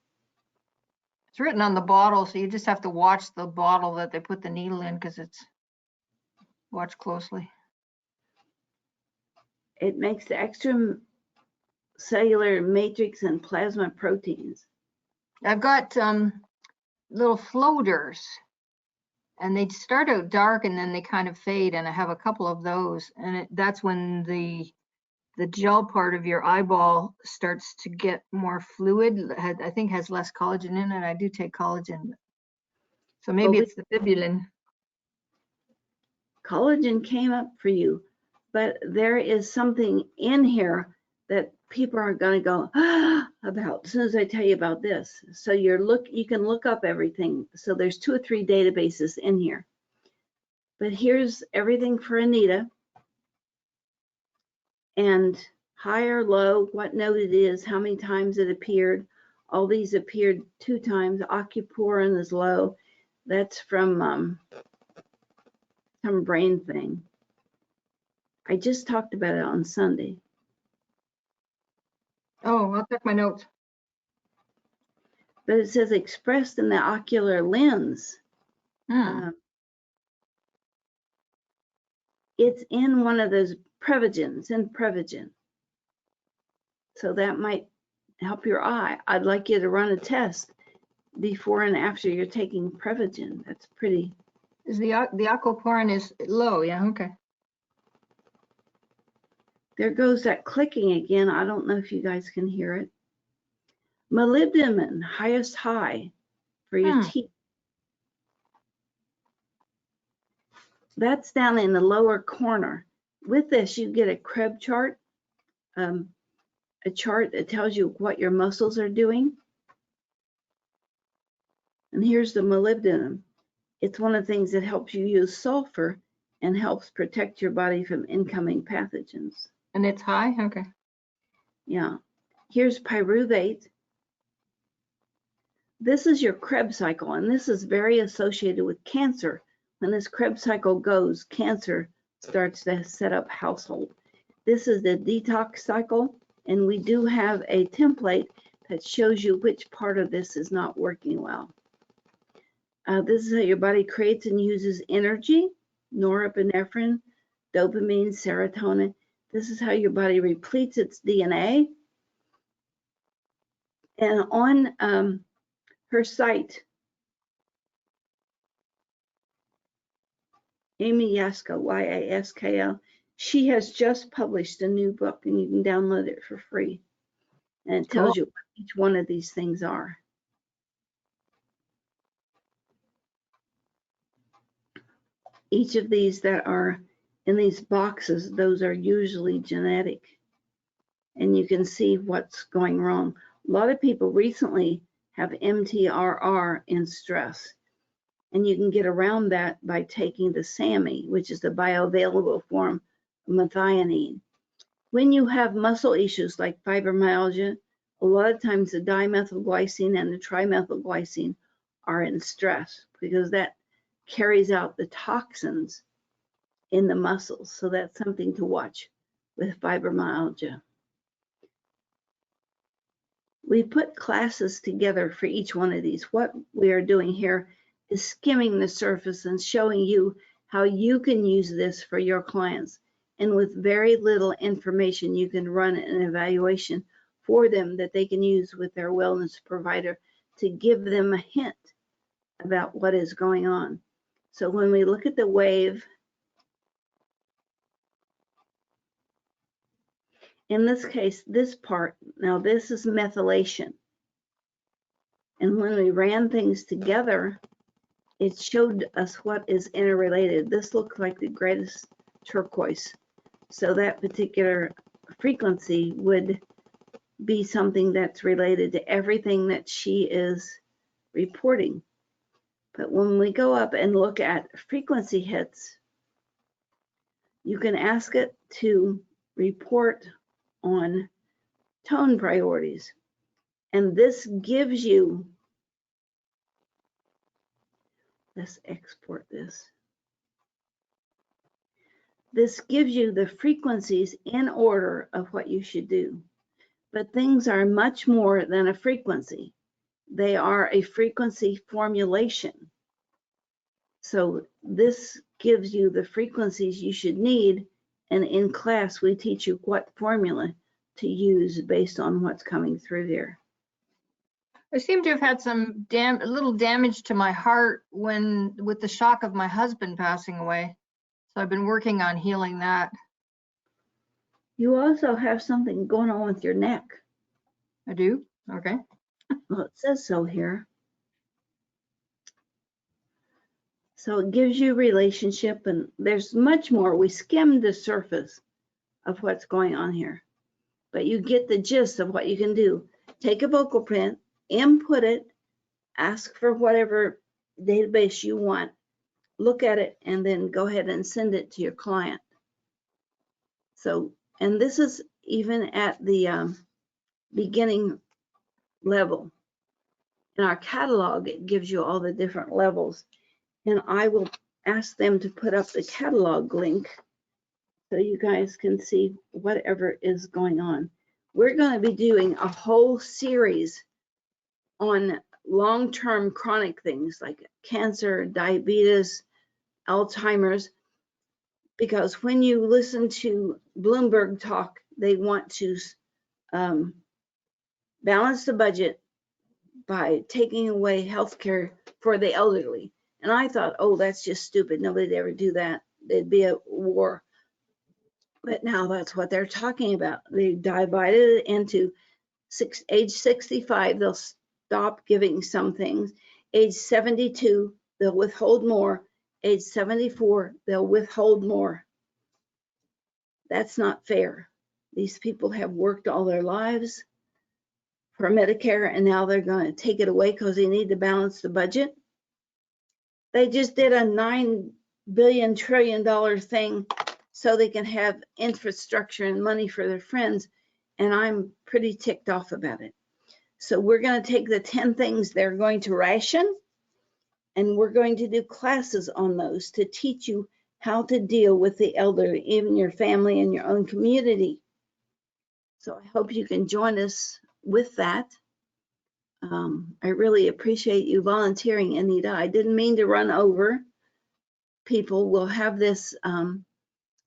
It's written on the bottle, so you just have to watch the bottle that they put the needle in, because it's, watch closely.
It makes the extracellular matrix and plasma proteins.
I've got little floaters, and they start out dark and then they kind of fade, and I have a couple of those, and that's when the gel part of your eyeball starts to get more fluid. I think has less collagen in it. I do take collagen, so maybe it's the fibulin.
Collagen came up for you, but there is something in here that people are going to go about as soon as I tell you about this. So you can look up everything. So there's 2 or 3 databases in here. But here's everything for Anita. And high or low, what note it is, how many times it appeared. All these appeared 2 times. Acupurin is low. That's from some brain thing. I just talked about it on Sunday.
Oh, I'll check my notes.
But it says expressed in the ocular lens. It's in one of those Prevagens, in Prevagen. So that might help your eye. I'd like you to run a test before and after you're taking Prevagen. That's pretty.
Is the aquaporin is low? Yeah. Okay.
There goes that clicking again. I don't know if you guys can hear it. Molybdenum, highest high for your teeth. That's down in the lower corner. With this, you get a Krebs chart, a chart that tells you what your muscles are doing. And here's the molybdenum. It's one of the things that helps you use sulfur and helps protect your body from incoming pathogens.
And it's high? Okay.
Yeah. Here's pyruvate. This is your Krebs cycle, and this is very associated with cancer. When this Krebs cycle goes, cancer starts to set up household. This is the detox cycle, and we do have a template that shows you which part of this is not working well. This is how your body creates and uses energy, norepinephrine, dopamine, serotonin. This is how your body repletes its DNA. And on her site, Amy Yaskell, Y-A-S-K-L, she has just published a new book, and you can download it for free. And it tells you what each one of these things are. Each of these that are in these boxes, those are usually genetic. And you can see what's going wrong. A lot of people recently have MTRR in stress. And you can get around that by taking the SAMI, which is the bioavailable form of methionine. When you have muscle issues like fibromyalgia, a lot of times the dimethylglycine and the trimethylglycine are in stress because that carries out the toxins in the muscles. So that's something to watch with fibromyalgia. We put classes together for each one of these. What we are doing here is skimming the surface and showing you how you can use this for your clients. And with very little information, you can run an evaluation for them that they can use with their wellness provider to give them a hint about what is going on. So when we look at the wave, in this case, this part, now this is methylation. And when we ran things together, it showed us what is interrelated. This looks like the greatest turquoise. So that particular frequency would be something that's related to everything that she is reporting. But when we go up and look at frequency hits, you can ask it to report on tone priorities. And this gives you, let's export this. This gives you the frequencies in order of what you should do. But things are much more than a frequency. They are a frequency formulation. So this gives you the frequencies you should need. And in class, we teach you what formula to use based on what's coming through there.
I seem to have had some a little damage to my heart with the shock of my husband passing away. So I've been working on healing that.
You also have something going on with your neck.
I do? Okay.
Well, it says so here. So it gives you relationship, and there's much more. We skimmed the surface of what's going on here, but you get the gist of what you can do. Take a vocal print, input it, ask for whatever database you want, look at it, and then go ahead and send it to your client. So, and this is even at the beginning level. In our catalog, it gives you all the different levels. And I will ask them to put up the catalog link so you guys can see whatever is going on. We're going to be doing a whole series on long-term chronic things like cancer, diabetes, Alzheimer's. because when you listen to Bloomberg talk, they want to balance the budget by taking away health care for the elderly. And I thought, oh, that's just stupid. Nobody'd ever do that. There'd be a war. But now that's what they're talking about. They divided it into age 65, they'll stop giving some things. Age 72, they'll withhold more. Age 74, they'll withhold more. That's not fair. These people have worked all their lives for Medicare, and now they're going to take it away because they need to balance the budget. They just did a $9 billion trillion thing so they can have infrastructure and money for their friends, and I'm pretty ticked off about it. So we're going to take the 10 things they're going to ration, and we're going to do classes on those to teach you how to deal with the elderly, even your family and your own community. So I hope you can join us with that. I really appreciate you volunteering, Anita. I didn't mean to run over people. We'll have this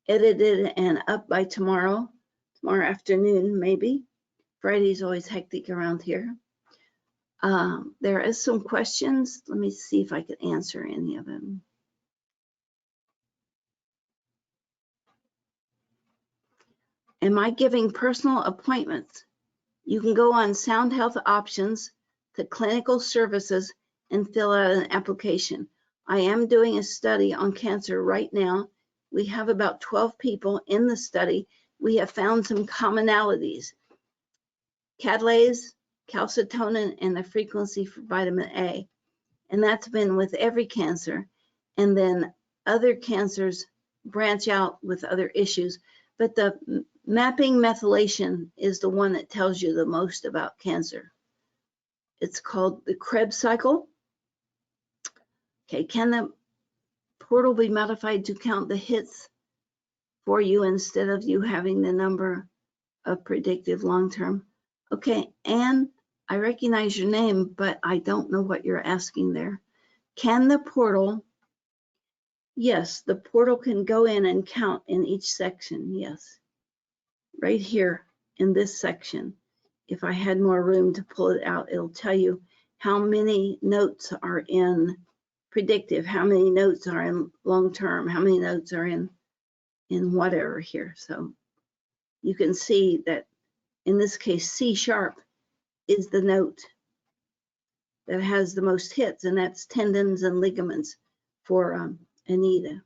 edited and up by tomorrow afternoon, maybe. Friday's always hectic around here. There is some questions. Let me see if I can answer any of them. Am I giving personal appointments? You can go on Sound Health Options to Clinical Services and fill out an application. I am doing a study on cancer right now. We have about 12 people in the study. We have found some commonalities. Catalase, calcitonin, and the frequency for vitamin A. And that's been with every cancer. And then other cancers branch out with other issues. But the mapping methylation is the one that tells you the most about cancer. It's called the Krebs cycle. Okay, can the portal be modified to count the hits for you instead of you having the number of predictive long-term? Okay, Anne, I recognize your name, but I don't know what you're asking there. Can the portal, yes, the portal can go in and count in each section, yes. Right here in this section, if I had more room to pull it out, it'll tell you how many notes are in predictive, how many notes are in long-term, how many notes are in whatever here. So you can see that in this case, C# is the note that has the most hits, and that's tendons and ligaments for Anita.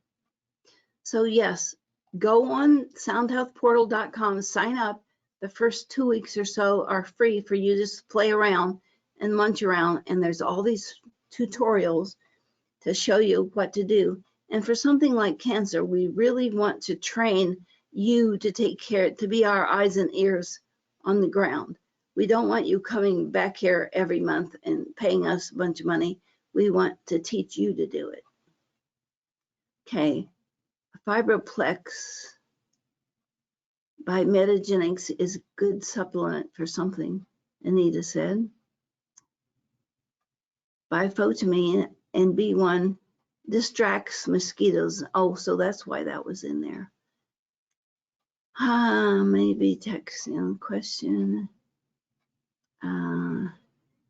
So yes, go on soundhealthportal.com, sign up. The first 2 weeks or so are free for you to just play around and munch around, and there's all these tutorials to show you what to do. And for something like cancer, we really want to train you to take care, to be our eyes and ears on the ground. We don't want you coming back here every month and paying us a bunch of money. We want to teach you to do it. Okay, Fibroplex by Metagenics is a good supplement for something, Anita said. Bifotamine and B1 distracts mosquitoes. Oh, so that's why that was in there. Maybe texting question.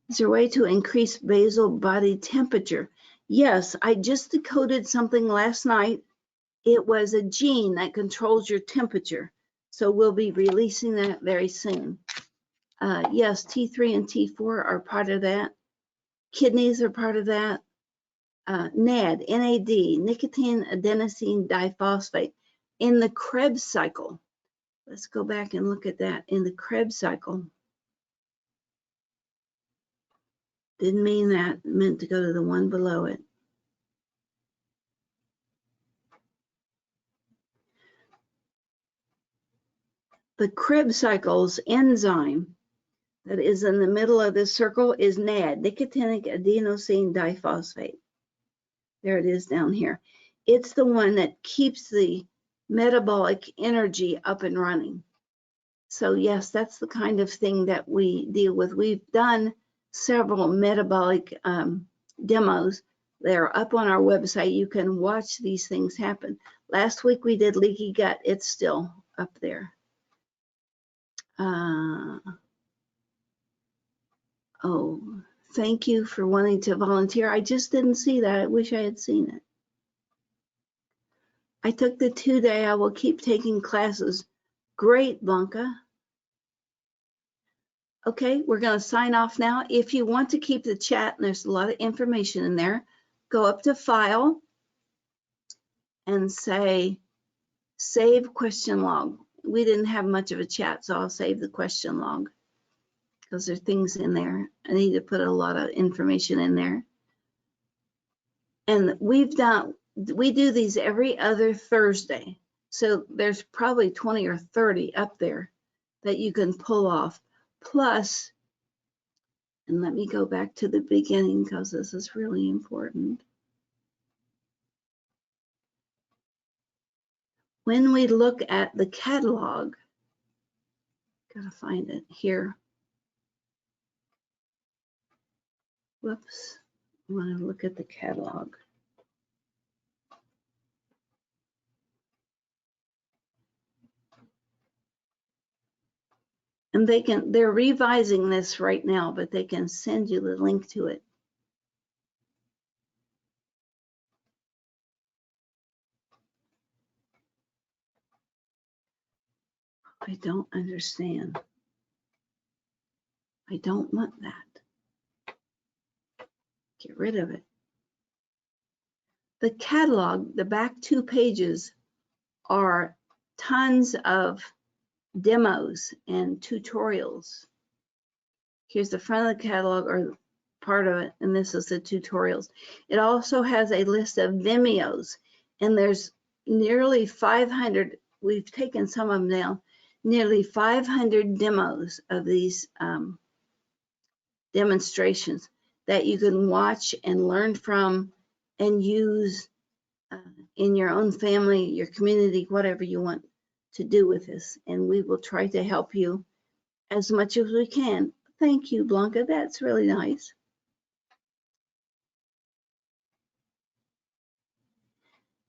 Is there a way to increase basal body temperature? Yes, I just decoded something last night. It was a gene that controls your temperature. So we'll be releasing that very soon. Yes, T3 and T4 are part of that. Kidneys are part of that. NAD, NAD, nicotine adenosine diphosphate. In the Krebs cycle, let's go back and look at that. In the Krebs cycle, didn't mean that, it meant to go to the one below it. The Krebs cycle's enzyme that is in the middle of this circle is NAD, nicotinic adenosine diphosphate. There it is down here. It's the one that keeps the metabolic energy up and running. So yes, that's the kind of thing that we deal with. We've done several metabolic demos They're up on our website. You can watch these things happen. Last week we did leaky gut. It's still up there. Oh, thank you for wanting to volunteer. I just didn't see that. I wish I had seen it. I took the 2-day. I will keep taking classes. Great, Blanca. Okay, we're going to sign off now. If you want to keep the chat, and there's a lot of information in there, go up to File and say Save Question Log. We didn't have much of a chat, so I'll save the question log because there are things in there. I need to put a lot of information in there. And we do these every other Thursday. So there's probably 20 or 30 up there that you can pull off. Plus, and let me go back to the beginning because this is really important. When we look at the catalog, gotta find it here. Whoops, I want to look at the catalog. And they're revising this right now, but they can send you the link to it. I don't understand. I don't want that. Get rid of it. The catalog, the back 2 pages are tons of demos and tutorials. Here's the front of the catalog, or part of it, and this is the tutorials. It also has a list of Vimeos, and there's nearly 500, we've taken some of them down, nearly 500 demos of these demonstrations that you can watch and learn from and use in your own family, your community, whatever you want to do with this. And we will try to help you as much as we can. Thank you, Blanca. That's really nice.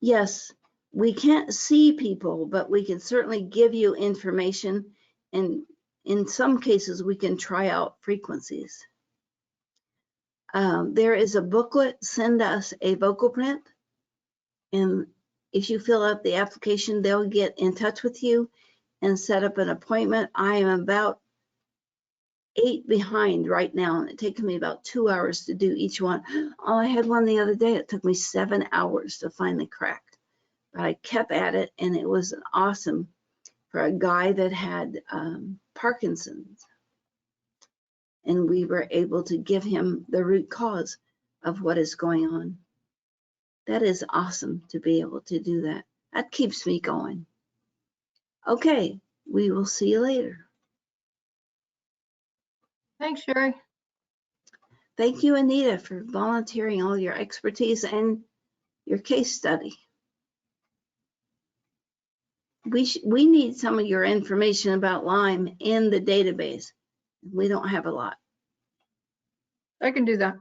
Yes, we can't see people, but we can certainly give you information. And in some cases, we can try out frequencies. There is a booklet, Send Us a Vocal Print. And if you fill out the application, they'll get in touch with you and set up an appointment. I am about 8 behind right now, and it takes me about 2 hours to do each one. Oh, I had one the other day. It took me 7 hours to finally crack. But I kept at it, and it was awesome for a guy that had Parkinson's. And we were able to give him the root cause of what is going on. That is awesome to be able to do that. That keeps me going. Okay, we will see you later.
Thanks, Sherry.
Thank you, Anita, for volunteering all your expertise and your case study. We need some of your information about Lyme in the database. We don't have a lot.
I can do that.